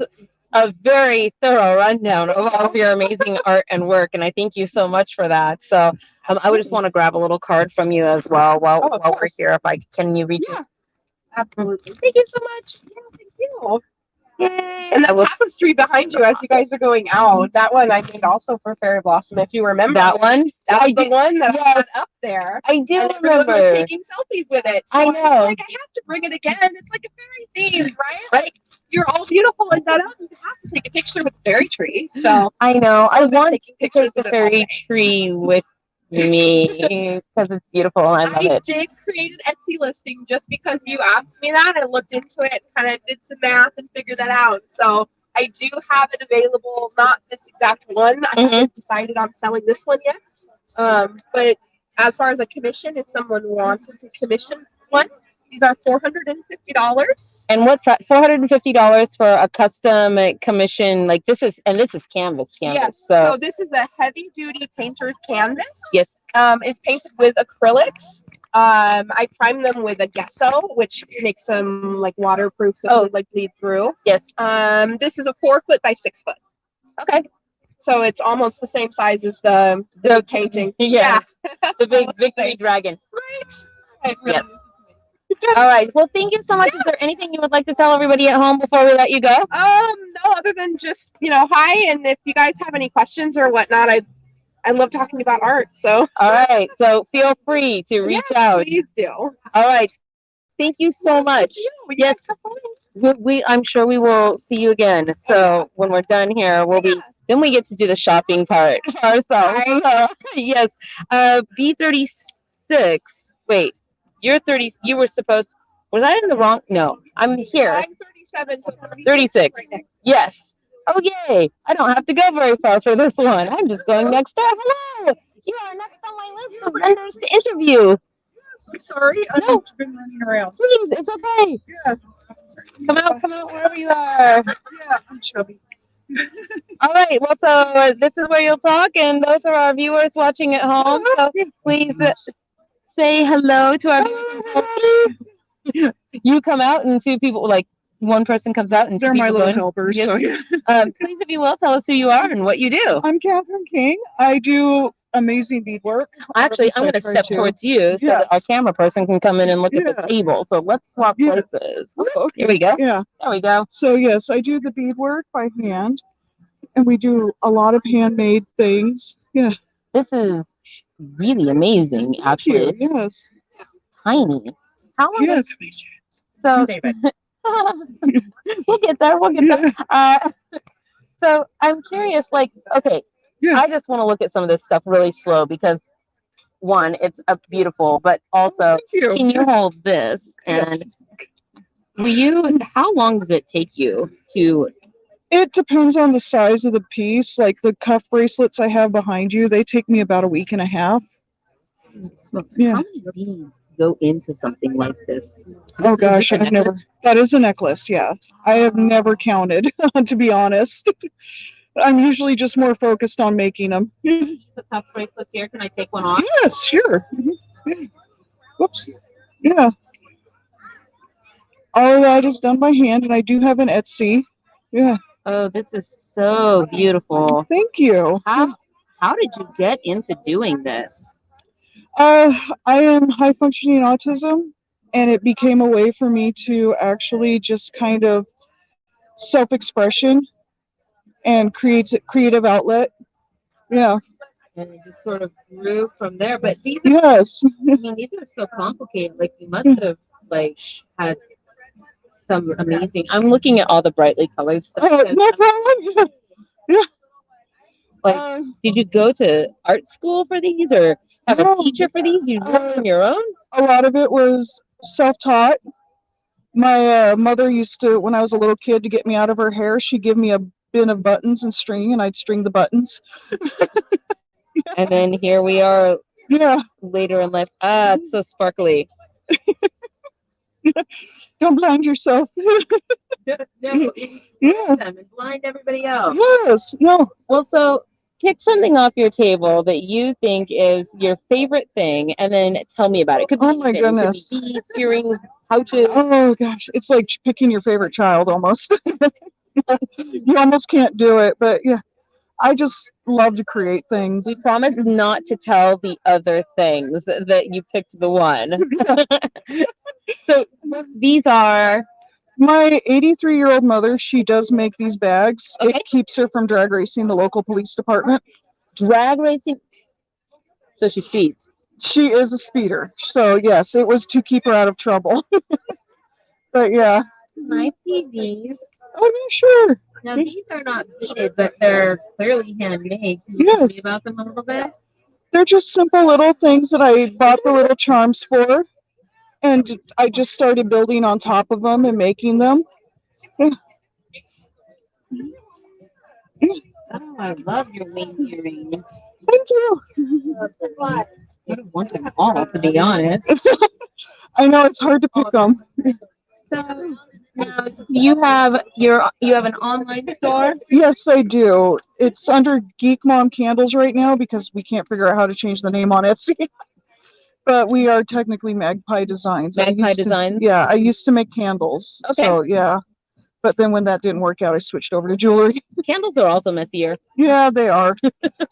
a very thorough rundown of all of your amazing art and work, and I thank you so much for that. So I would just want to grab a little card from you as well while, Oh, of while we're course. here. If I can, you reach Yeah. it? Absolutely. Thank you so much. Yeah, thank you. Yay! And the tapestry behind you as you guys are going out, that one I did also for Fairy Blossom, if you remember. That one? That's the one that I Yes. had up there. I do And everyone was remember. taking selfies with it. So I was know. like, I have to bring it again. It's like a fairy theme, right? Like, you're all beautiful and done up. You have to take a picture with the fairy tree. So I know. I I've been want taking to pictures take the with it all fairy day. tree with me because it's beautiful. I love I it. did create an Etsy listing just because you asked me that. I looked into it, kind of did some math and figured that out. So I do have it available, not this exact one. I haven't decided on selling this one yet. But as far as a commission, if someone wanted to commission one, these are $450. And what's that? $450 for a custom commission. Like this is canvas. Yes. So So this is a heavy duty painter's canvas. yes. It's painted with acrylics. I prime them with a gesso, which makes them like waterproof, so they like bleed through. Yes. This is a 4 foot by 6 foot. Okay. So it's almost the same size as the painting. Yeah. Yeah. The big victory dragon. Right. Yes. All right. Well, thank you so much. Is there anything you would like to tell everybody at home before we let you go? No, other than just, hi. And if you guys have any questions or whatnot, I love talking about art. So all right. So feel free to reach out. Please do. All right. Thank you so much. Yes. I'm sure we will see you again. So when we're done here, then we get to do the shopping part ourselves. Yes. B36. Wait, you're 30. You were supposed. Was I in the wrong? No, I'm here. I'm 37. So 36. Right. Yes. Oh, yay. I don't have to go very far for this one. I'm just going next door. Hello. You are next on my list of vendors to interview. Yes, I'm sorry. I've been running around. Please, it's okay. Yeah. Come out wherever you are. Yeah, I'm chubby. All right. Well, so this is where you'll talk, and those are our viewers watching at home. So please say hello to our viewers at home. You come out, and two people, like one person comes out, and two They're my people little join. helpers. Yes. So yeah. Please, if you will, tell us who you are and what you do. I'm Catherine King. I do amazing beadwork. Actually, I'm going to step towards you so that our camera person can come in and look at the table. So let's swap places. Okay. Here we go. Yeah. There we go. So yes, I do the beadwork by hand, and we do a lot of handmade things. Yeah. This is really amazing, actually. Thank you. Yes. Tiny. How long? Yes. So we'll get there. We'll get there. So I'm curious. Like, okay, I just want to look at some of this stuff really slow because one, it's beautiful, but also, can you hold this? And how long does it take you to? It depends on the size of the piece. Like the cuff bracelets I have behind you, they take me about a week and a half. Yeah. How many beads go into something like this? Oh gosh, I've never. That is a necklace. Yeah, I have never counted, to be honest. I'm usually just more focused on making them. The cuff bracelets here. Can I take one off? Yes, sure. Yeah. Whoops. Yeah. All of that is done by hand, and I do have an Etsy. Yeah. Oh, this is so beautiful. Thank you. How did you get into doing this? I am high functioning autism, and it became a way for me to actually just kind of self-expression and creative outlet. Yeah. And it just sort of grew from there. But these yes. I mean, these are so complicated. Like you must have had some amazing. I'm looking at all the brightly colored stuff. No problem. Yeah. Like, did you go to art school for these, or have a teacher for these? You learned on your own? A lot of it was self-taught. My mother used to, when I was a little kid, to get me out of her hair, she'd give me a bin of buttons and string, and I'd string the buttons. And then here we are. Yeah. Later in life. It's so sparkly. Don't blind yourself. No, yeah. Them and blind everybody else. Yes. No. Well, so pick something off your table that you think is your favorite thing, and then tell me about it. Could be Oh my anything. goodness. Could be beads, earrings, pouches. Oh gosh, it's like picking your favorite child almost. You almost can't do it, but yeah, I just love to create things. We promise not to tell the other things that you picked the one. So these are My 83-year-old mother, she does make these bags. Okay. It keeps her from drag racing the local police department. drag racing. So she speeds. She is a speeder, so yes, it was to keep her out of trouble. But yeah. I see these. Oh yeah, sure. Now these are not beaded, but they're clearly handmade. Can you tell me Yes. about them a little bit? They're just simple little things that I bought the little charms for, and I just started building on top of them and making them. Oh, I love your wing earrings. Thank you. I don't want them all, to be honest. I know it's hard to pick them. So now you have an online store. Yes, I do. It's under Geek Mom Candles right now because we can't figure out how to change the name on Etsy. But we are technically Magpie Designs. Magpie Designs? Yeah, I used to make candles. Okay. So yeah. But then when that didn't work out, I switched over to jewelry. Candles are also messier. Yeah, they are.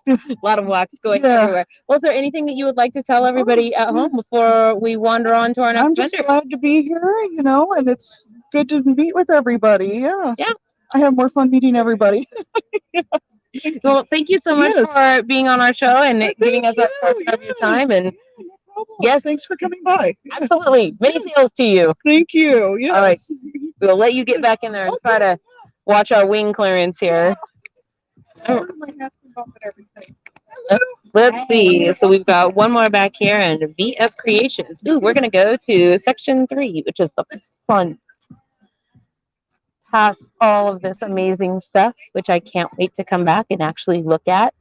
A lot of wax going Yeah. everywhere. Well, is there anything that you would like to tell everybody at home before we wander on to our next I'm just vendor? glad to be here, and it's good to meet with everybody. Yeah. Yeah. I have more fun meeting everybody. Well, thank you so much Yes. for being on our show and giving us that you, portion of your yes. time. And No problem. Yes. Thanks for coming by. absolutely, many sales to you. Thank you. Yes. All right. We'll let you get back in there and try to watch our wing clearance here. Let's see. So we've got one more back here and VF Creations. Ooh, we're going to go to section 3, which is the front. Past all of this amazing stuff, which I can't wait to come back and actually look at.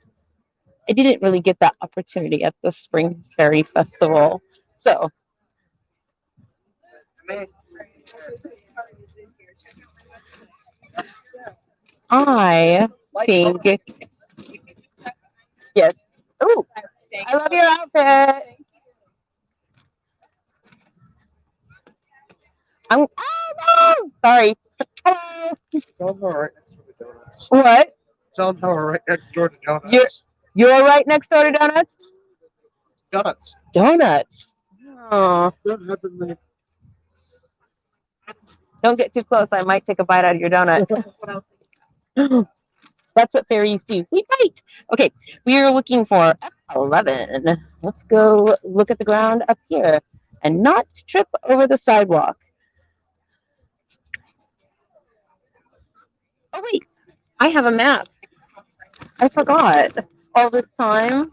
I didn't really get that opportunity at the Spring Fairy Festival. So I think, yes. Ooh, I love your outfit. Oh no! Sorry. Hello. Tell them right next door to donuts. What? Tell them we're right next door to donuts. You're right next door to donuts? Donuts. Donuts. Oh, Don't have them there. don't get too close. I might take a bite out of your donut. That's what fairies do. We bite. Okay, we are looking for F11. Let's go look at the ground up here and not trip over the sidewalk. Oh, wait. I have a map. I forgot all this time.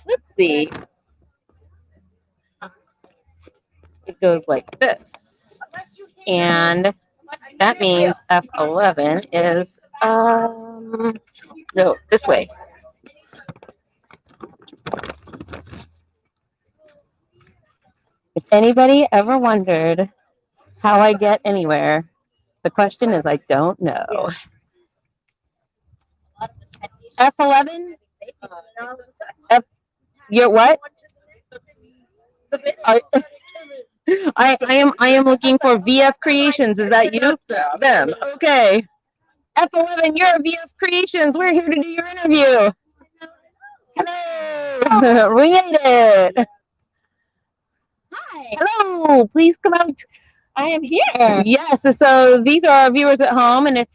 Let's see. It goes like this. And that means F11 is, no, this way. If anybody ever wondered how I get anywhere, the question is I don't know. F11? You're what? I am looking for VF Creations. Is that you? Them. Okay. F11, you're VF Creations. We're here to do your interview. Hello. We made it. Hi, Hello. Please come out. I am here. Yes. So these are our viewers at home, and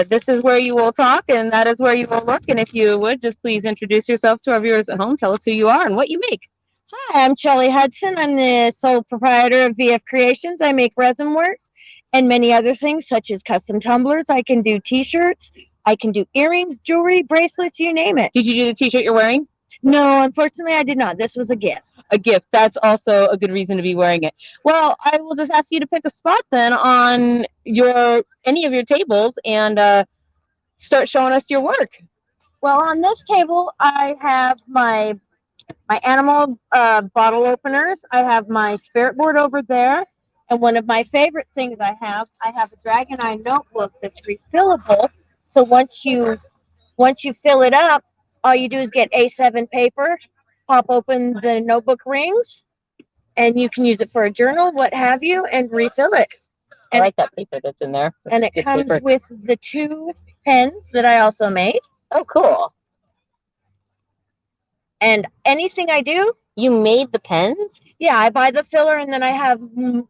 this is where you will talk, and that is where you will look. And if you would, just please introduce yourself to our viewers at home. Tell us who you are and what you make. Hi, I'm Shelly Hudson. I'm the sole proprietor of VF Creations. I make resin works and many other things such as custom tumblers. I can do t-shirts. I can do earrings, jewelry, bracelets, you name it. Did you do the t-shirt you're wearing? No, unfortunately, I did not. This was a gift. A gift. That's also a good reason to be wearing it. Well, I will just ask you to pick a spot then on any of your tables and start showing us your work. Well, on this table, I have my animal bottle openers. I have my spirit board over there. And one of my favorite things I have a Dragon Eye notebook that's refillable. So once you Once you fill it up, all you do is get A7 paper, pop open the notebook rings, and you can use it for a journal, what have you, and refill it. I like that paper that's in there. That's And it good comes paper. with the 2 pens that I also made. Oh, cool. And anything I do, You made the pens? yeah, I buy the filler and then I have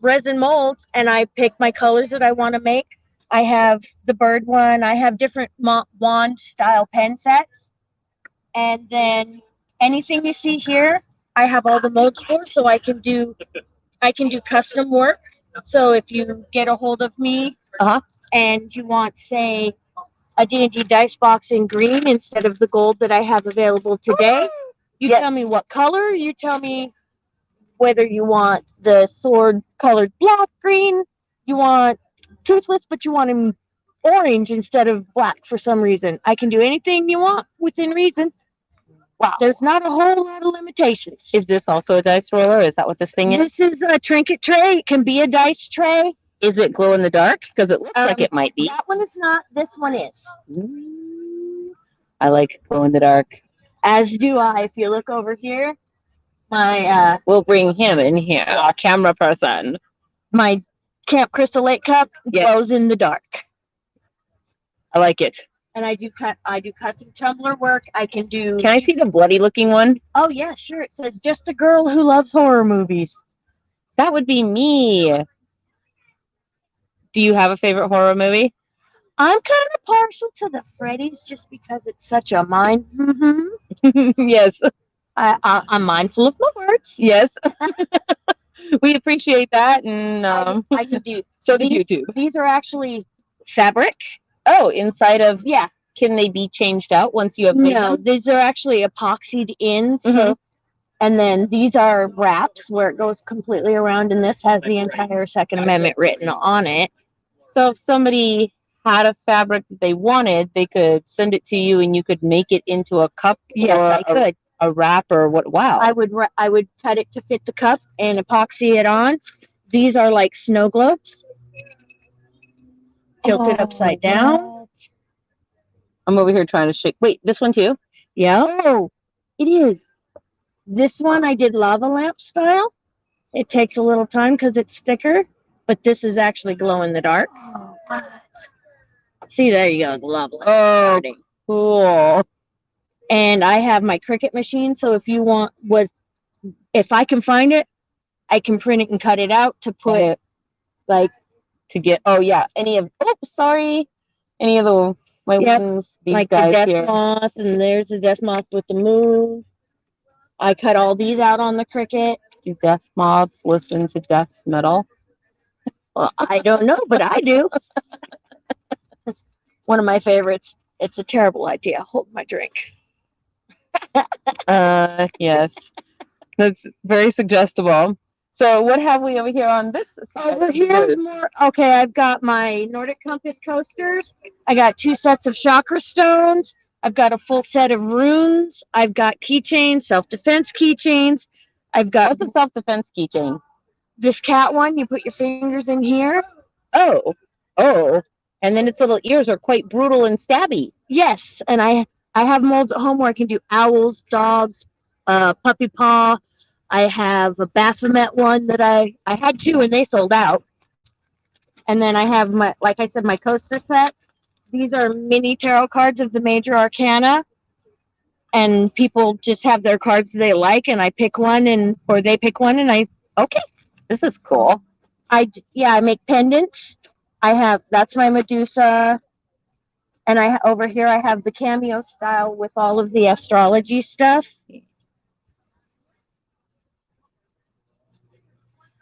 resin molds and I pick my colors that I want to make. I have the bird one. I have different wand style pen sets. And then anything you see here, I have all the molds for, so I can do custom work. So if you get a hold of me and you want, say, a D&D dice box in green instead of the gold that I have available today, you tell me what color, you tell me whether you want the sword colored black, green, you want toothless, but you want him orange instead of black for some reason. I can do anything you want within reason. Wow. There's not a whole lot of limitations. Is this also a dice roller? Is that what this thing is? This is a trinket tray. It can be a dice tray. Is it glow in the dark? Because it looks like it might be. That one is not. This one is. I like glow in the dark. As do I. If you look over here, my we'll bring him in here, our camera person. My Camp Crystal Lake cup glows in the dark. I like it. And I do custom tumbler work. I can do. Can I see the bloody looking one? Oh yeah, sure. It says just a girl who loves horror movies. That would be me. Do you have a favorite horror movie? I'm kind of partial to the Freddy's just because it's such a mind. Yes. I'm mindful of my words. Yes. We appreciate that, and I can do. So do you too. These are actually fabric. Oh, inside of. Yeah. Can they be changed out once you have made them? These are actually epoxied in. So, and then these are wraps where it goes completely around, and this has the entire Second Amendment written on it. So if somebody had a fabric that they wanted, they could send it to you, and you could make it into a cup. Yes, I could. A wrap or what? Wow. I would cut it to fit the cup and epoxy it on. These are like snow globes. Tilted upside down. I'm over here trying to shake. Wait, this one too? Yeah. Oh, it is. This one I did lava lamp style. It takes a little time because it's thicker, but this is actually glow in the dark. Oh, see, there you go, the lava lamp. Oh, cool. And I have my Cricut machine, so if you want if I can find it, I can print it and cut it out to put to get. Oh yeah, any of the my ones, these like guys the death here. moth, and there's the death moth with the moon. I cut all these out on the Cricut. Do death moths listen to death metal? Well, I don't know, but I do. One of my favorites. It's a terrible idea. Hold my drink. Yes, that's very suggestible. So what have we over here on this side? Over here is more. Okay, I've got my Nordic Compass coasters. I got 2 sets of chakra stones. I've got a full set of runes. I've got keychains, self-defense keychains. I've got. What's a self-defense keychain? This cat one. You put your fingers in here. Oh, and then its little ears are quite brutal and stabby. Yes, and I have molds at home where I can do owls, dogs, puppy paw. I have a Baphomet one that I had 2 and they sold out. And then I have like I said, my coaster set. These are mini tarot cards of the major arcana. And people just have their cards they like, and I pick one, or they pick one, and okay, this is cool. I make pendants. That's my Medusa. And over here I have the cameo style with all of the astrology stuff.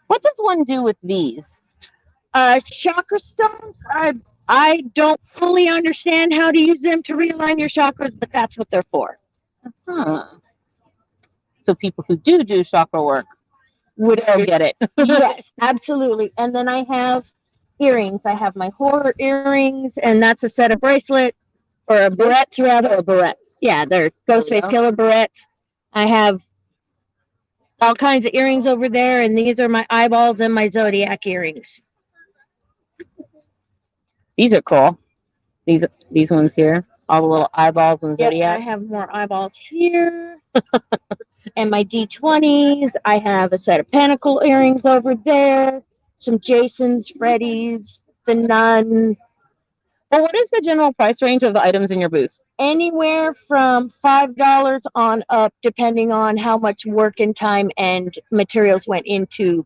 What does one do with these? Chakra stones. I don't fully understand how to use them to realign your chakras, but that's what they're for. So people who do chakra work would get it. Yes, absolutely. And then I have earrings. I have my horror earrings, and that's a set of bracelets, or a barrettes rather. A barrette. Yeah, they're Ghostface Killer barrettes. I have all kinds of earrings over there, and these are my eyeballs and my zodiac earrings. These are cool. These ones here. All the little eyeballs and Yep, zodiacs. I have more eyeballs here. And my D20s. I have a set of pentacle earrings over there. Some Jasons, Freddy's, the Nun. Well, what is the general price range of the items in your booth? Anywhere from $5 on up, depending on how much work and time and materials went into.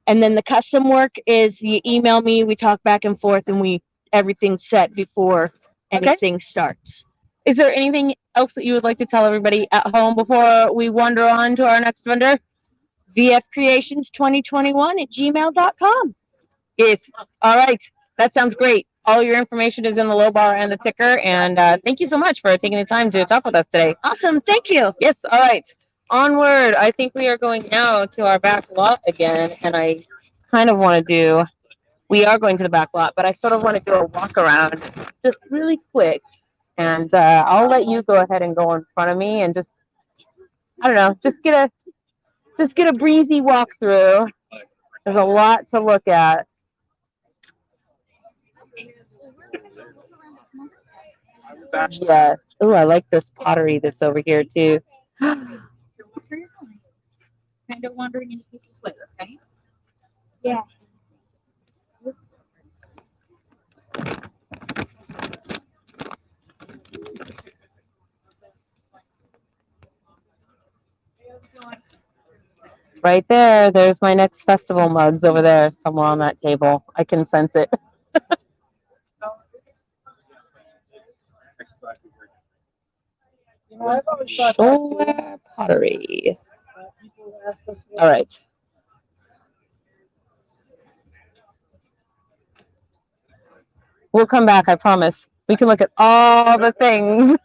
And then the custom work is you email me, we talk back and forth, and everything's set before anything starts. Is there anything else that you would like to tell everybody at home before we wander on to our next vendor? vfcreations2021@gmail.com. Yes. All right. That sounds great. All your information is in the low bar and the ticker. And thank you so much for taking the time to talk with us today. Awesome. Thank you. Yes. All right. Onward. I think we are going now to our back lot again. And I kind of want to we are going to the back lot, but I sort of want to do a walk around just really quick. And I'll let you go ahead and go in front of me and just, I don't know, just get a breezy walkthrough. There's a lot to look at. Yes. Oh, I like this pottery that's over here too. Kind of wandering into people's way, okay? Yeah. Right there, there's my next festival mugs over there, somewhere on that table. I can sense it. Shoulder pottery. All right. We'll come back, I promise. We can look at all the things.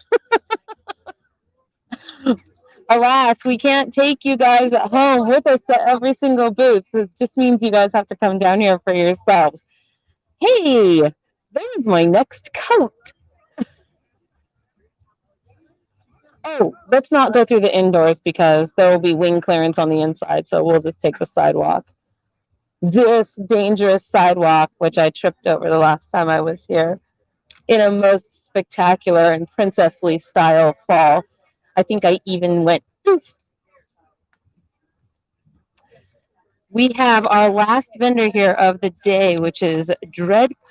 Alas, we can't take you guys at home with us to every single booth. It just means you guys have to come down here for yourselves. Hey, there's my next coat. Oh, let's not go through the indoors because there will be wing clearance on the inside, so we'll just take the sidewalk. This dangerous sidewalk, which I tripped over the last time I was here, in a most spectacular and princessly style fall. I think I even went, oof. We have our last vendor here of the day, which is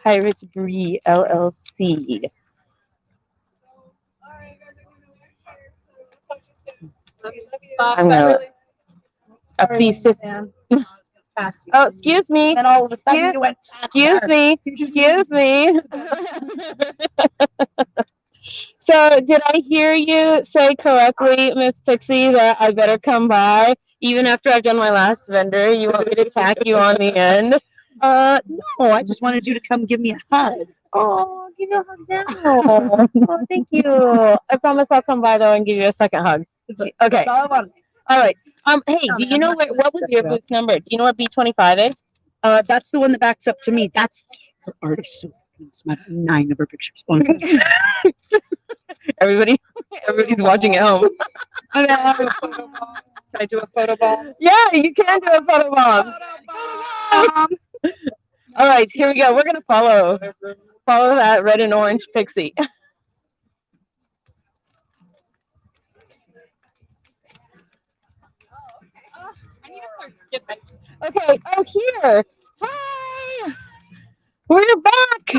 Pirate Bri LLC. I'm gonna please just. Oh, excuse me. And all of a sudden you went. Excuse me. Excuse me. So, did I hear you say correctly, Miss Pixie, that I better come by even after I've done my last vendor? You want me to tack you on the end? No, I just wanted you to come give me a hug. Oh, give you a hug now. Oh, thank you. I promise I'll come by though and give you a second hug. Okay. All right. Hey, do you know what was your booth number? Do you know what B25 is? That's the one that backs up to me. That's her artist. So my 9 of her pictures. Everybody's watching at home. Can I do a photo bomb? Yeah, you can do a photo bomb. All right, here we go. We're gonna follow that red and orange pixie. Okay. Oh, here. Hi. We're back.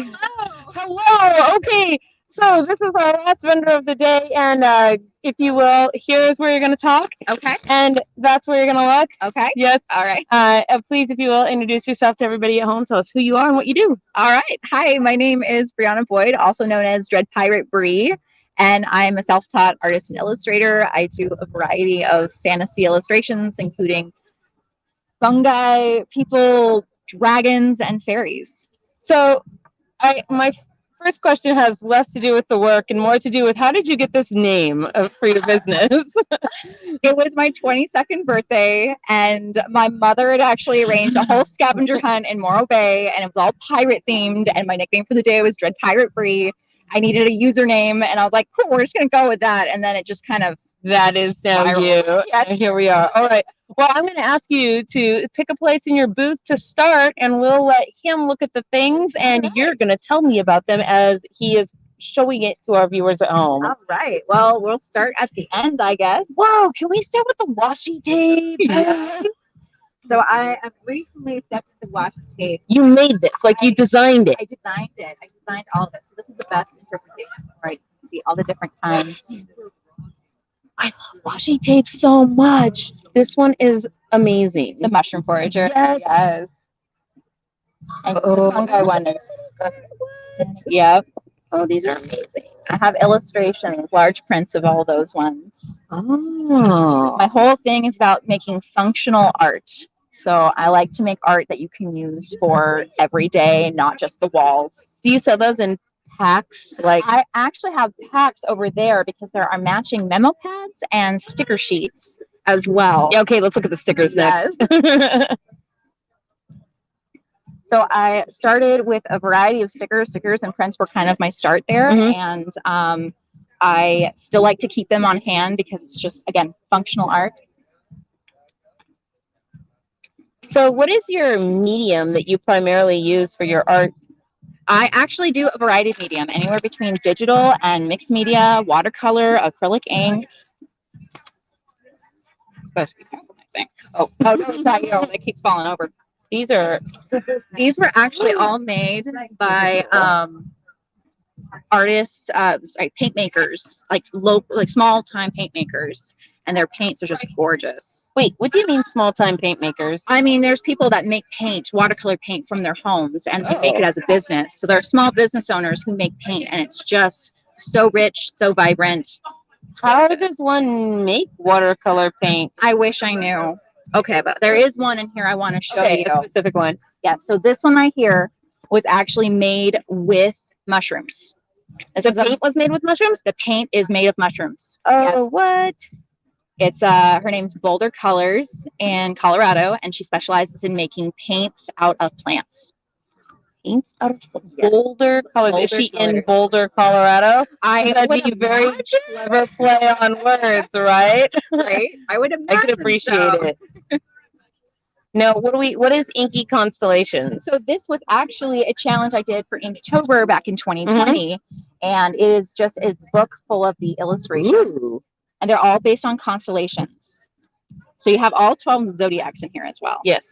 Hello. Okay. So this is our last vendor of the day, and if you will, here's where you're going to talk. Okay. And that's where you're going to look. Okay. Yes. All right. Please, if you will, introduce yourself to everybody at home. Tell us who you are and what you do. All right. Hi, my name is Brianna Boyd, also known as Pirate Bri, and I'm a self-taught artist and illustrator. I do a variety of fantasy illustrations, including fungi, people, dragons, and fairies. So, my first question has less to do with the work and more to do with how did you get this name for your business? It was my 22nd birthday, and my mother had actually arranged a whole scavenger hunt in Morro Bay, and it was all pirate themed, and my nickname for the day was Pirate Bri. I needed a username, and I was like, cool, we're just going to go with that, and then it just kind of... That is now you. Yes. And here we are. All right. Well, I'm going to ask you to pick a place in your booth to start, and we'll let him look at the things, and you're going to tell me about them as he is showing it to our viewers at home. All right. Well, we'll start at the end, I guess. Whoa, can we start with the washi tape? So I have recently stepped into washi tape. You made this, like you designed it. I designed it. I designed all of it. So this is the best interpretation, right? See all the different kinds. I love washi tape so much. This one is amazing. The mushroom forager. Yes. Yes. And the fungi one is. Yep. Oh, these are amazing. I have illustrations, large prints of all those ones. Oh. My whole thing is about making functional art. So I like to make art that you can use for every day, not just the walls. Do you sell those in packs? Like I actually have packs over there because there are matching memo pads and sticker sheets as well. yeah, okay, let's look at the stickers next. So I started with a variety of stickers. Stickers and prints were kind of my start there. Mhm. And I still like to keep them on hand because it's just, again, functional art. So what is your medium that you primarily use for your art? I actually do a variety of medium, anywhere between digital and mixed media, watercolor, acrylic ink. It's supposed to be careful, I think. Oh, no, it's not you. It keeps falling over. These were actually all made by artists, paint makers, like small time paint makers, and their paints are just gorgeous. Wait, what do you mean small time paint makers? I mean, there's people that make paint, watercolor paint from their homes, and they make it as a business. So there are small business owners who make paint, and it's just so rich, so vibrant. How does one make watercolor paint? I wish I knew. Okay, but there is one in here I want to show you. A specific one. Yeah, so this one right here was actually made with mushrooms. The paint was made with mushrooms? The paint is made of mushrooms. Oh, Yes. what? It's her name's Boulder Colors in Colorado, and she specializes in making paints out of plants. Paints out of Yes. Boulder Colors. Is Boulder she in Colors. Boulder, Colorado? That'd would be a very imagine, clever play on words, right? right? I would imagine. I could appreciate it. Now, what is Inky Constellations? So this was actually a challenge I did for Inktober back in 2020, and it is just a book full of the illustrations, Ooh. and they're all based on constellations. So you have all 12 zodiacs in here as well. Yes.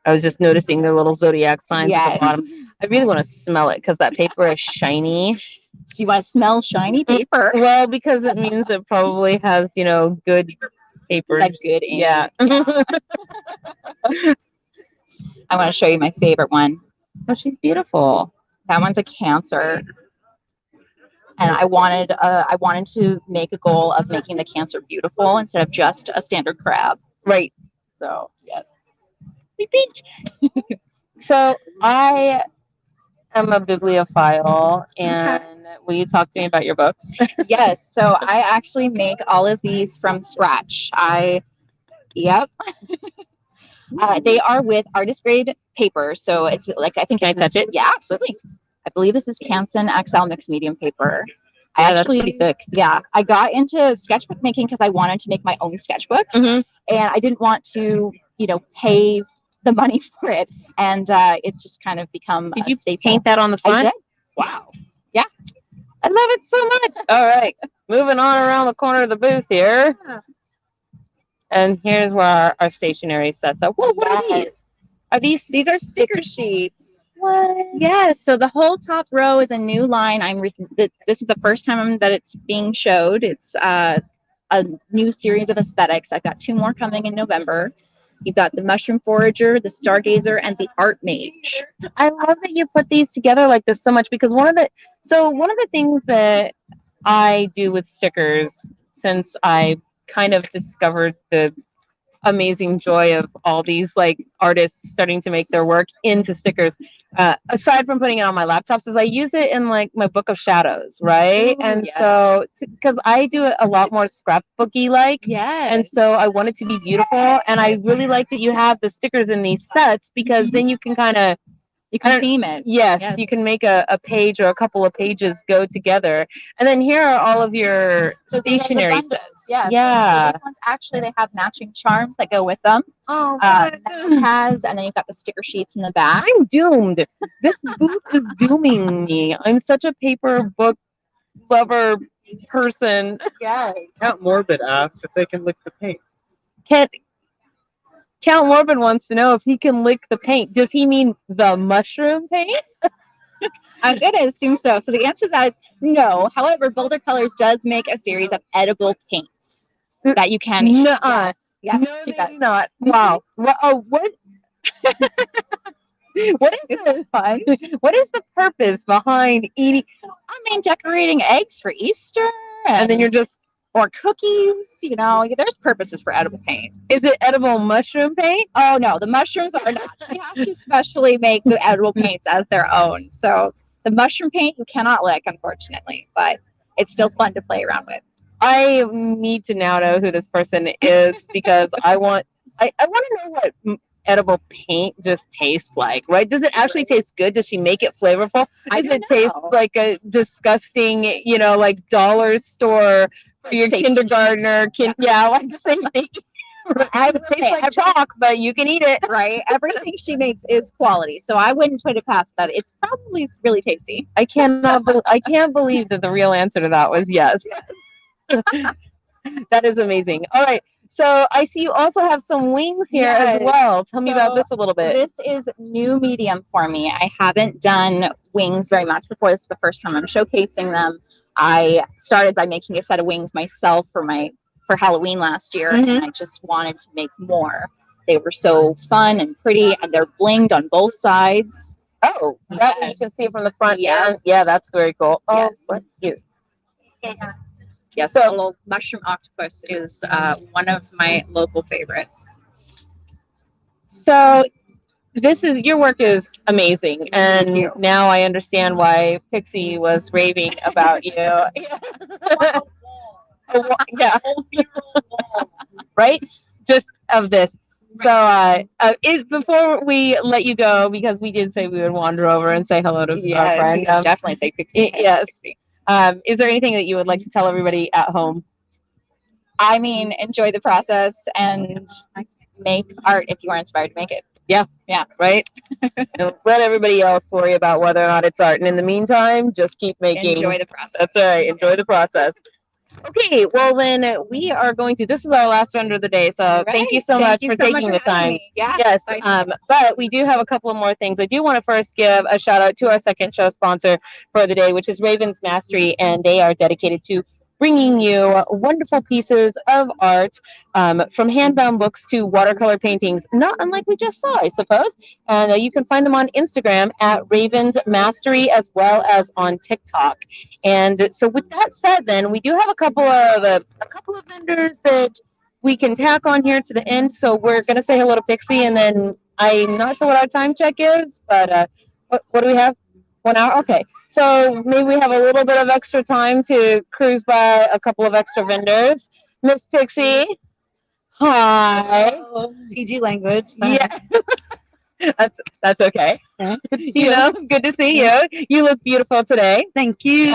I was just noticing the little zodiac signs at the bottom. I really want to smell it because that paper is shiny. So you want to smell shiny paper? Well, because it means it probably has, good papers. Like good ink. Yeah. I want to show you my favorite one. Oh, she's beautiful. That one's a Cancer. And I wanted to make a goal of making the Cancer beautiful instead of just a standard crab. Right. So, yes. So I am a bibliophile, and will you talk to me about your books? Yes. So I actually make all of these from scratch. Yep. They are with artist grade paper. So it's like, I think. Can I touch it? Yeah, absolutely. I believe this is Canson XL mixed medium paper. Yeah, that's pretty thick. Yeah, I got into sketchbook making because I wanted to make my own sketchbooks, and I didn't want to, pay the money for it. And it's just kind of become. Did you paint that on the front? I did. Wow. Yeah. I love it so much. All right, moving on around the corner of the booth here. And here's where our stationery sets up. Whoa, what are these? These are sticker sheets. What? Yeah. So the whole top row is a new line. This is the first time that it's being showed. It's a new series of aesthetics. I've got 2 more coming in November. You've got the Mushroom Forager, the Stargazer, and the Art Mage. I love that you put these together like this so much, because one of the things that I do with stickers, since I kind of discovered the amazing joy of all these artists starting to make their work into stickers, aside from putting it on my laptops, is I use it in my book of shadows, right? Ooh, and yes. so because I do it a lot more scrapbooky and so I want it to be beautiful, and I really like that you have the stickers in these sets, because then you can kind of You can theme it. Yes, you can make a page or a couple of pages go together. And then here are all of your stationery the sets. Yes. Yeah. So these ones actually they have matching charms that go with them. Oh, Has and then you've got the sticker sheets in the back. I'm doomed. This booth is dooming me. I'm such a paper book lover person. Yes. Count Morbid asked if they can lick the paint. Count Morbid wants to know if he can lick the paint. Does he mean the mushroom paint? I'm going to assume so. So the answer to that is no. However, Boulder Colors does make a series of edible paints that you can eat. Nuh-uh. Yes, No, they do not. Wow. What? What is the fun? What is the purpose behind eating? I mean, decorating eggs for Easter, And then you're just, or cookies. You know, there's purposes for edible paint. is it edible mushroom paint? Oh no, the mushrooms are not. She has to specially make the edible paints as their own. So the mushroom paint you cannot lick, unfortunately, but it's still fun to play around with. I need to now know who this person is because I want to know what edible paint just tastes like, right? Does it actually taste good? Does she make it flavorful? Does it taste like a disgusting, like dollar store for your kindergartner? Like the same thing. It tastes like chalk, but you can eat it. Right? Everything she makes is quality, so I wouldn't put it past that. It's probably really tasty. I can't believe that the real answer to that was yes. That is amazing. All right. So I see you also have some wings here as well. Tell me about this a little bit. This is new medium for me. I haven't done wings very much before. This is the first time I'm showcasing them. I started by making a set of wings myself for Halloween last year, and I just wanted to make more. They were so fun and pretty, and they're blinged on both sides. Oh, that you can see from the front. Yeah, that's very cool. Oh, that's cute. Yeah, so a little mushroom octopus is one of my local favorites. So your work is amazing, and now I understand why Pixie was raving about you. Right? Just of this. So before we let you go, because we did say we would wander over and say hello to our friend. Definitely say Pixie. Yes. Is there anything that you would like to tell everybody at home? I mean, enjoy the process and make art if you are inspired to make it. Yeah, right? And let everybody else worry about whether or not it's art. And in the meantime, just keep making. Enjoy the process. That's right. Enjoy the process. Okay, well then we are going to. This is our last vendor of the day, so thank you so much for taking the time. Yes, but we do have a couple of more things. I do want to first give a shout out to our second show sponsor for the day, which is Raven's Mastery, and they are dedicated to bringing you wonderful pieces of art, from hand-bound books to watercolor paintings, not unlike we just saw, I suppose. And you can find them on Instagram at Raven's Mastery, as well as on TikTok. And so with that said, then we do have a couple of vendors that we can tack on here to the end. So we're going to say hello to Pixie, and then I'm not sure what our time check is, but what do we have? 1 hour? Okay. So maybe we have a little bit of extra time to cruise by a couple of extra vendors. Miss Pixie, hi. PG language. Yeah. That's okay. Good to see you. You look beautiful today. Thank you.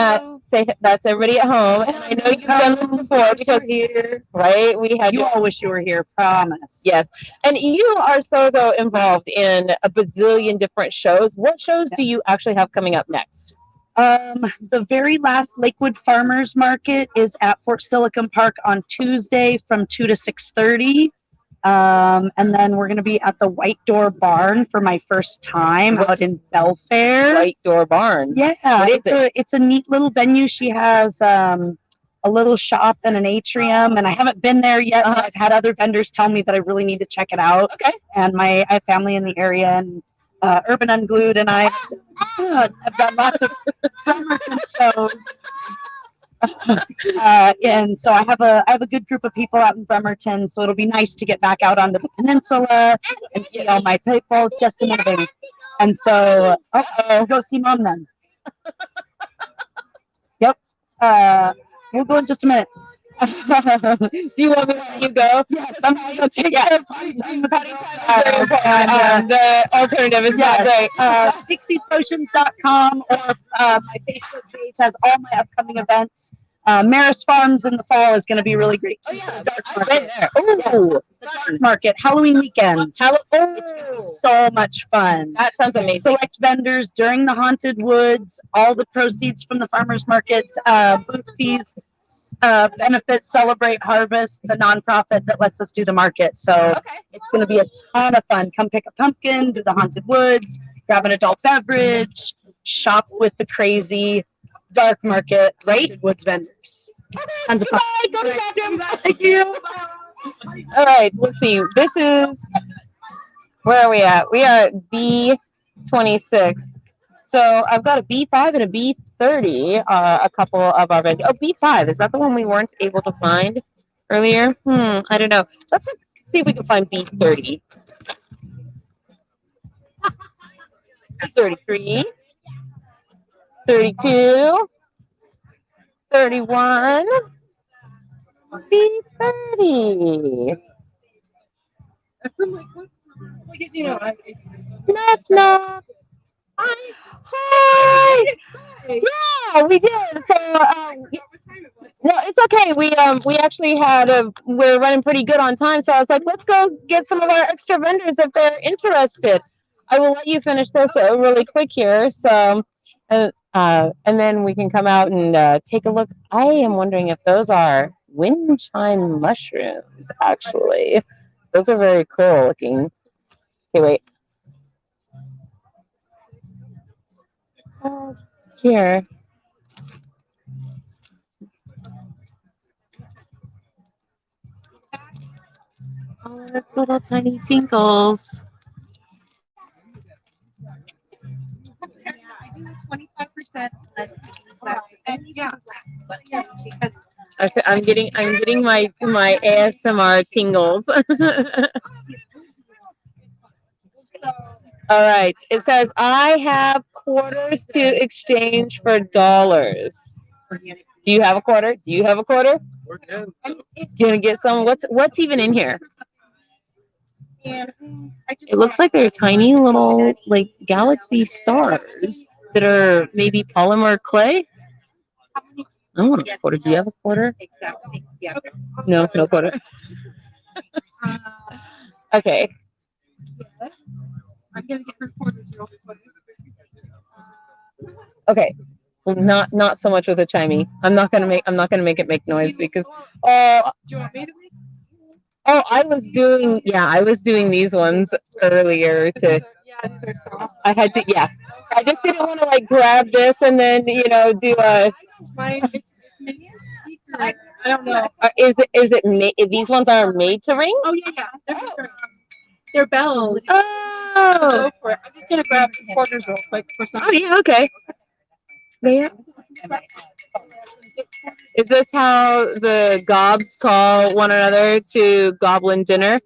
Say that's everybody at home. And I know you've done this before because right? We had you all wish you were here, promise. Yes. And you are so involved in a bazillion different shows. What shows do you actually have coming up next? The very last Lakewood Farmers Market is at Fort Silicon Park on Tuesday from 2 to 6:30. And then we're going to be at the White Door Barn for my first time out in Faire. White Door Barn. Yeah, it's a neat little venue. She has a little shop and an atrium, and I haven't been there yet. But I've had other vendors tell me that I really need to check it out. Okay. And I have family in the area, and Urban Unglued, and I've done lots of shows. And so I have a good group of people out in Bremerton, so it'll be nice to get back out onto the peninsula and see all my people. Just a minute, baby. And so, go see Mom then. Yep. We'll go in just a minute. Do you want me to let you go? Yes, I'm gonna take Yeah. care of potty time. The alternative is not great. PixiePotions.com or my Facebook page has all my upcoming events. Maris Farms in the fall is going to be really great. Oh yeah, Dark I've been market. there. Yes, Ooh, the dark market, Halloween weekend. It's going to be so much fun. that sounds amazing. Select vendors during the Haunted Woods. All the proceeds from the farmers market, booth fees, benefits Celebrate Harvest, the nonprofit that lets us do the market. So it's going to be a ton of fun. Come pick a pumpkin, do the Haunted Woods, grab an adult beverage, shop with the crazy dark market, Haunted Woods vendors. Tons of fun. Go to the bathroom. Thank you. All right, let's see. This is, where are we at? We are at B26. So I've got a B5 and a B30, a couple of our vendors. Oh, B5, is that the one we weren't able to find earlier? I don't know. Let's see if we can find B30. 33, 32, 31, B30. Knock, knock. Hi. Yeah, we did. So, no, it's okay. We actually had we're running pretty good on time. So I was like, let's go get some of our extra vendors if they're interested. I will let you finish this really quick here. So, and then we can come out and take a look. I am wondering if those are wind chime mushrooms. Actually, those are very cool looking. Okay, wait. Here. Oh, that's little tiny tinkles. I do 25%. Okay, I'm getting my ASMR tingles. All right. It says I have quarters to exchange for dollars. Do you have a quarter? Do you have a quarter? We're good. Gonna get some. What's even in here? It looks like they're tiny little like galaxy stars that are maybe polymer clay. I want a quarter. Do you have a quarter? Exactly. Yeah. No quarter. Okay. I'm gonna get her quarters real quick. Okay. Well, not so much with a chimey. I'm not gonna make it make noise because oh. Do you want me to make? Oh, I was doing these ones earlier to. Yeah, these are soft. I had to, yeah. I just didn't want to like grab this and then do a. Mine, it's maybe a speaker. I don't know. Is it these ones are made to ring? Oh yeah. They're bells. Oh. Go for it. I'm just gonna grab some quarters real quick for some. Oh yeah, okay. Yeah. Is this how the gobs call one another to goblin dinner?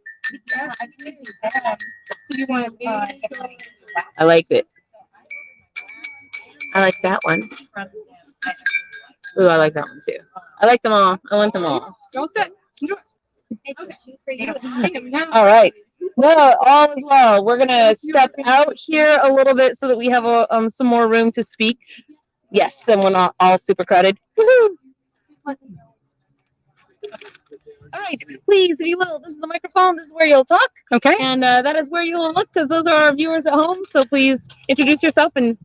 Yeah, I think you can. So you want to I like it. I like that one. Ooh, I like that one too. I like them all. I want them all. All set. All right. No, all is well. We're gonna step out here a little bit so that we have some more room to speak. Yes, and we're not all super crowded. Woohoo! All right, please, if you will, this is the microphone. This is where you'll talk. Okay. And that is where you will look because those are our viewers at home. So please introduce yourself and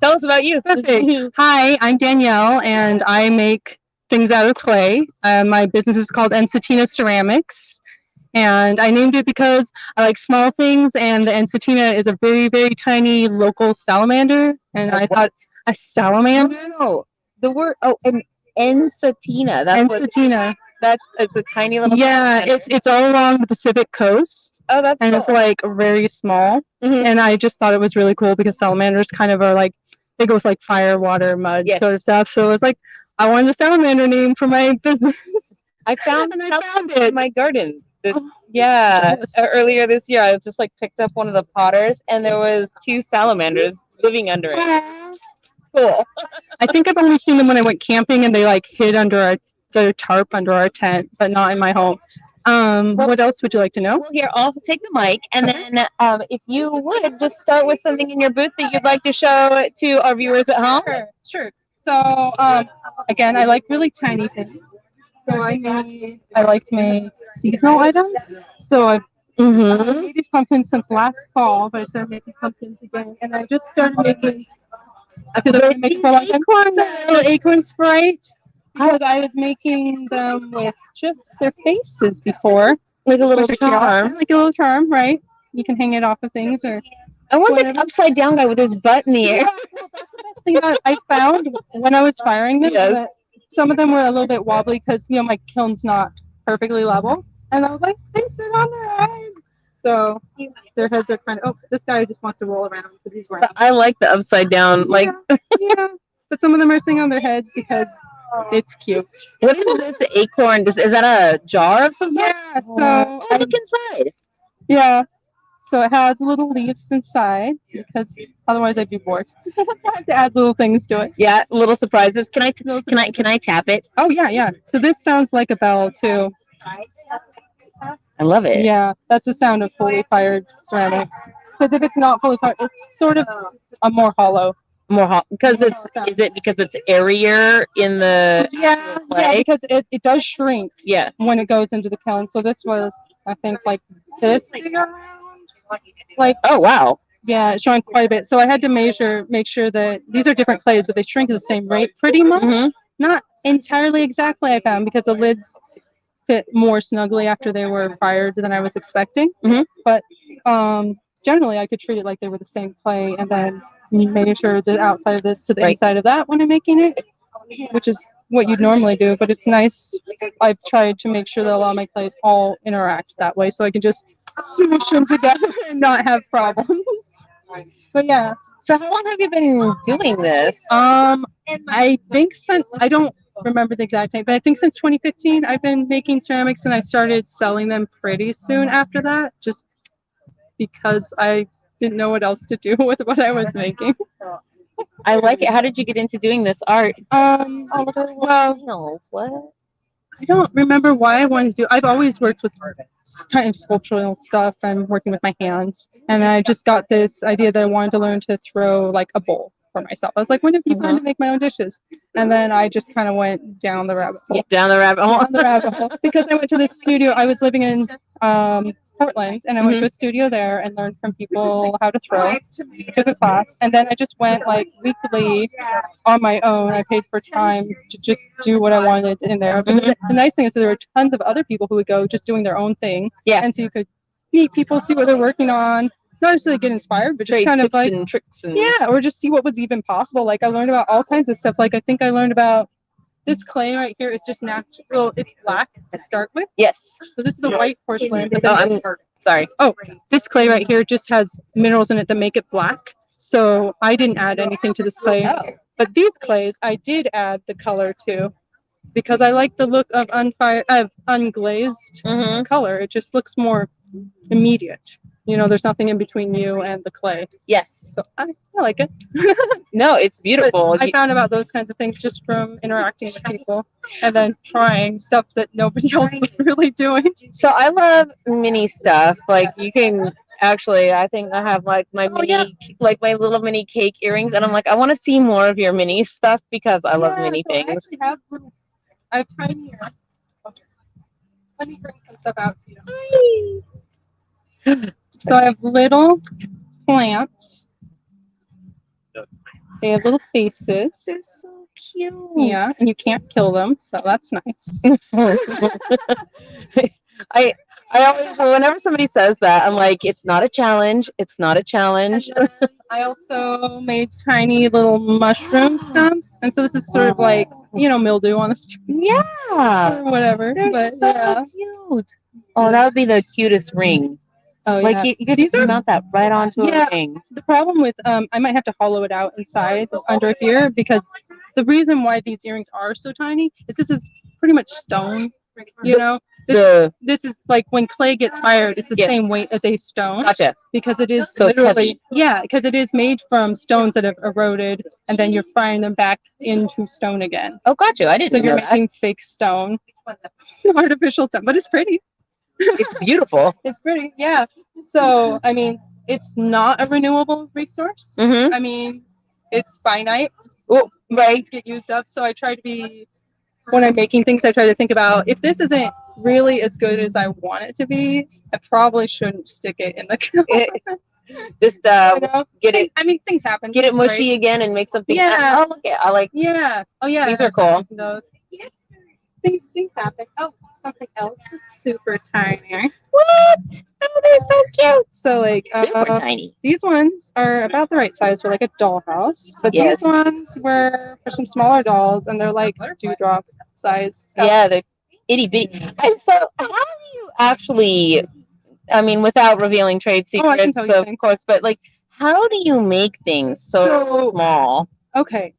tell us about you. Perfect. Hi, I'm Danielle, and I make things out of clay. My business is called Ensatina Ceramics, and I named it because I like small things, and the Ensatina is a very, very tiny local salamander, and I thought a salamander? No. The word, an Ensatina. Ensatina. It's a tiny little. Yeah, salamander. it's all along the Pacific coast. Oh, that's and cool. It's like very small. Mm-hmm. And I just thought it was really cool because salamanders kind of are like, they go with like fire, water, mud sort of stuff. So it was like, I wanted a salamander name for my business. I found it in my garden. Earlier this year, I just like picked up one of the potters, and there was 2 salamanders living under it. Aww. Cool. I think I've only seen them when I went camping, and they like hid under the tarp under our tent, but not in my home. What else would you like to know? Well, here, I'll take the mic, and then if you would just start with something in your booth that you'd like to show to our viewers at home. Sure. So, again, I like really tiny things. So I like to make seasonal items. So I've made these pumpkins since last fall, but I started making pumpkins again, and I just started making. I feel like I make for like little acorn sprite because I was making them with just their faces before, Like a little charm. like a little charm, right? You can hang it off of things or. I want the upside down guy with his butt in the air. Yeah, well, that's the best thing that I found when I was firing them. Yes. That some of them were a little bit wobbly because my kiln's not perfectly level, and I was like, they sit on their heads. So their heads are kind of. Oh, this guy just wants to roll around because he's wearing. I like the upside down, like. Yeah, but some of them are sitting on their heads because it's cute. What is this acorn? Is that a jar of some sort? Yeah. So look inside. Yeah. So it has little leaves inside because otherwise I'd be bored. I have to add little things to it. Yeah, little surprises. Can I tap it? Oh yeah. So this sounds like a bell too. I love it. Yeah, that's the sound of fully fired ceramics. Because if it's not fully fired, it's sort of a more hollow. Because is it because it's airier in the yeah, because it does shrink. Yeah. When it goes into the kiln. So this was I think like this big around. Like oh wow. Yeah, it's showing quite a bit. So I had to make sure that these are different clays, but they shrink at the same rate pretty much. Not entirely exactly I found because the lids fit more snugly after they were fired than I was expecting. But generally I could treat it like they were the same clay and then measure the outside of this to the inside of that when I'm making it, which is what you'd normally do. But it's nice. I've tried to make sure that a lot of my clays all interact that way so I can just smoosh them together and not have problems. But yeah. So how long have you been doing this? I think since I don't remember the exact time, but I think since 2015 I've been making ceramics and I started selling them pretty soon after that, just because I didn't know what else to do with what I was making. I like it. How did you get into doing this art? Well, what? I don't remember why I wanted to do. I've always worked with kind of sculptural stuff and working with my hands, and I just got this idea that I wanted to learn to throw like a bowl for myself. I was like, wouldn't it be fun to make my own dishes? And then I just kind of went down the rabbit hole. Down the rabbit hole. Because I went to this studio. I was living in Portland, and I went to a studio there and learned from people how to throw. Took a class, and then I just went like weekly on my own. I paid for time to just do what I wanted in there. But the nice thing is that there were tons of other people who would go just doing their own thing. Yeah. And so you could meet people, see what they're working on. Not necessarily get inspired, but just kind of like tricks and or just see what was even possible. Like I learned about all kinds of stuff. Like I think I learned about this clay right here is just natural. It's black to start with. Yes. So this is a white porcelain. I'm sorry. Oh, this clay right here just has minerals in it that make it black. So I didn't add anything to this clay. But these clays, I did add the color to, because I like the look of unglazed color. It just looks more immediate. There's nothing in between you and the clay. Yes. So I like it. No, it's beautiful. I found about those kinds of things just from interacting with people and then trying stuff that nobody else was really doing. So I love mini stuff. Like you can actually, I think I have like my like my little mini cake earrings, and I'm like, I want to see more of your mini stuff because I love mini things. I have tiny. Let me bring some stuff out to you. Hi. So I have little plants. They have little faces. They're so cute. Yeah, and you can't kill them, so that's nice. I always, whenever somebody says that, I'm like, it's not a challenge. It's not a challenge. I also made tiny little mushroom stumps, and so this is sort of like mildew on a stump. Yeah. Or whatever. They're so cute. Oh, that would be the cutest ring. Oh, yeah. Like you could mount that right onto a ring. The problem with I might have to hollow it out inside under here, because the reason why these earrings are so tiny is this is pretty much stone, This is like when clay gets fired, it's the Yes. same weight as a stone. Gotcha. Because it is So it's literally, because it is made from stones that have eroded, and then you're firing them back into stone again. Oh, gotcha. I didn't So you're know that. making fake stone, artificial stone, but it's pretty. It's beautiful. It's pretty, yeah. So, I mean, it's not a renewable resource. Mm-hmm. I mean, it's finite. Oh, right. Things get used up. So I try to be, when I'm making things, I try to think about, if this isn't really as good as I want it to be, I probably shouldn't stick it in the camera. Just get it. I mean, things happen. Get it It's mushy great. again and make something. Yeah. Oh, look at. I like. Yeah. Oh, yeah. These are cool. Those. Yeah. Things happen. Oh, something else. It's super tiny. What? Oh, they're so cute. So like Super tiny. These ones are about the right size for like a dollhouse, but Yes. these ones were for some smaller dolls, and they're like dewdrop size. Yeah, they're itty bitty. And so, how do you actually? I mean, without revealing trade Oh, I can secrets, tell you of things. course, but like, how do you make things so small? Okay.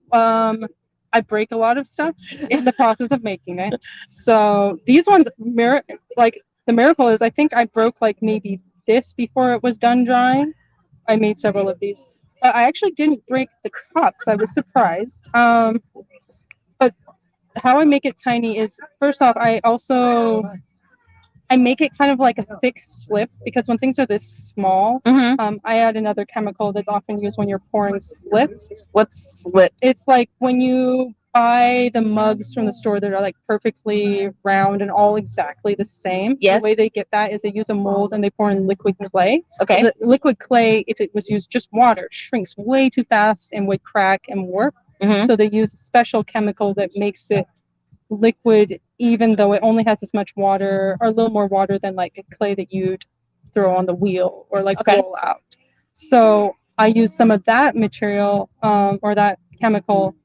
I break a lot of stuff in the process of making it. So these ones, like the miracle is, I think I broke like maybe this before it was done drying. I made several of these. I actually didn't break the cups. I was surprised. But how I make it tiny is, first off, I make it kind of like a thick slip, because when things are this small, I add another chemical that's often used when you're pouring slip. What's slip? It's like when you buy the mugs from the store that are like perfectly round and all exactly the same. Yes. The way they get that is they use a mold and they pour in liquid clay. Okay. The liquid clay, if it was used just water, shrinks way too fast and would crack and warp. Mhm. So they use a special chemical that makes it liquid, even though it only has as much water or a little more water than like a clay that you'd throw on the wheel or like roll out. So I use some of that material or that chemical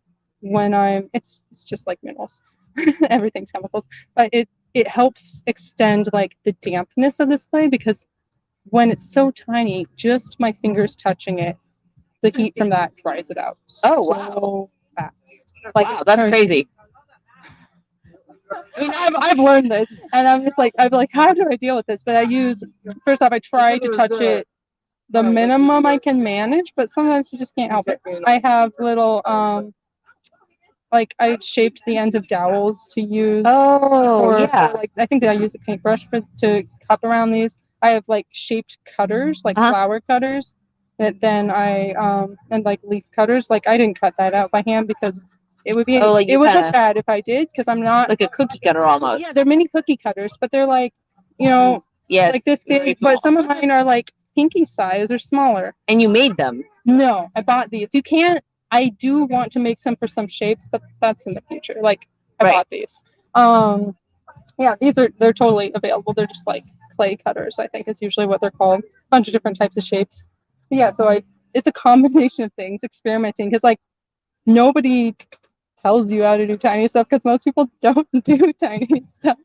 when it's just like minerals. Everything's chemicals, but it helps extend like the dampness of this clay, because when it's so tiny, just my fingers touching it, the heat from that dries it out so fast. Like, wow, that's crazy. I mean, I've learned this, and I'm like, how do I deal with this? But first off, I try to touch it the minimum I can manage, but sometimes you just can't help it. I have little, like I shaped the ends of dowels to use. Like, I think that I use a paintbrush to cut around these. I have like shaped cutters, like flower cutters, that then and like leaf cutters. Like I didn't cut that out by hand because it would be it would look bad if I did, because I'm not like a cookie cutter almost. Yeah, they're mini cookie cutters, but they're like, like this big. But some of mine are like pinky size or smaller. And you made them? No, I bought these. You can't. I do want to make some for some shapes, but that's in the future. Like I bought these. Yeah, they're totally available. They're just like clay cutters, I think is usually what they're called. A bunch of different types of shapes. But yeah, so it's a combination of things, experimenting, because like nobody tells you how to do tiny stuff, because most people don't do tiny stuff.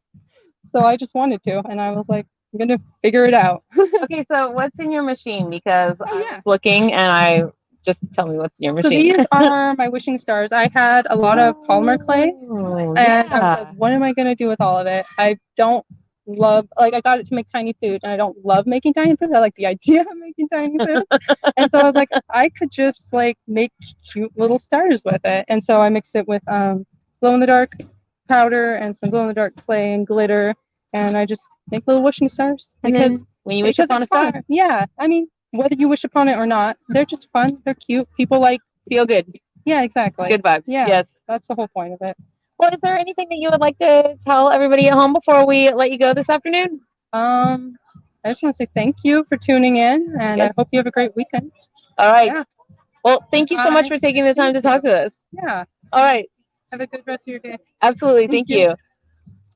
So I just wanted to, and I was like, I'm gonna figure it out. Okay, so what's in your machine? Because I was looking, and just tell me what's in your machine. So these are my wishing stars. I had a lot of polymer clay, and I was like, what am I gonna do with all of it? I don't love, like, I got it to make tiny food, and I don't love making tiny food. I like the idea of making tiny food. And so I was like, I could just like make cute little stars with it. And so I mixed it with glow in the dark powder and some glow in the dark clay and glitter, and I just make little wishing stars. And because when you wish upon a star. Yeah, I mean, whether you wish upon it or not, they're just fun. They're cute. People like feel good. Yeah, exactly. Good vibes. Yeah, yes, that's the whole point of it. Well, is there anything that you would like to tell everybody at home before we let you go this afternoon? I just want to say thank you for tuning in, and I hope you have a great weekend. All right. Yeah. Well, thank you so much for taking the time to talk to us. Yeah. All right. Have a good rest of your day. Absolutely. Thank you.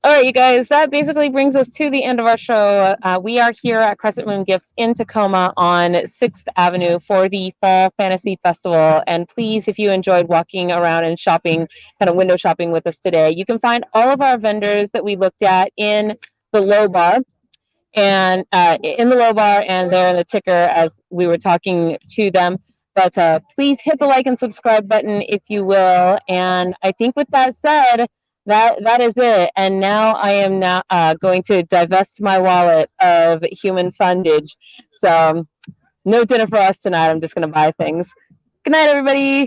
All right, you guys, that basically brings us to the end of our show. We are here at Crescent Moon Gifts in Tacoma on 6th Avenue for the Fall Fantasy Festival. And please, if you enjoyed walking around and shopping, kind of window shopping with us today, you can find all of our vendors that we looked at in the low bar. And in the low bar, and there in the ticker as we were talking to them. But please hit the like and subscribe button if you will. And I think with that said, that is it. And now I am now going to divest my wallet of human fundage. So no dinner for us tonight. I'm just going to buy things. Good night, everybody.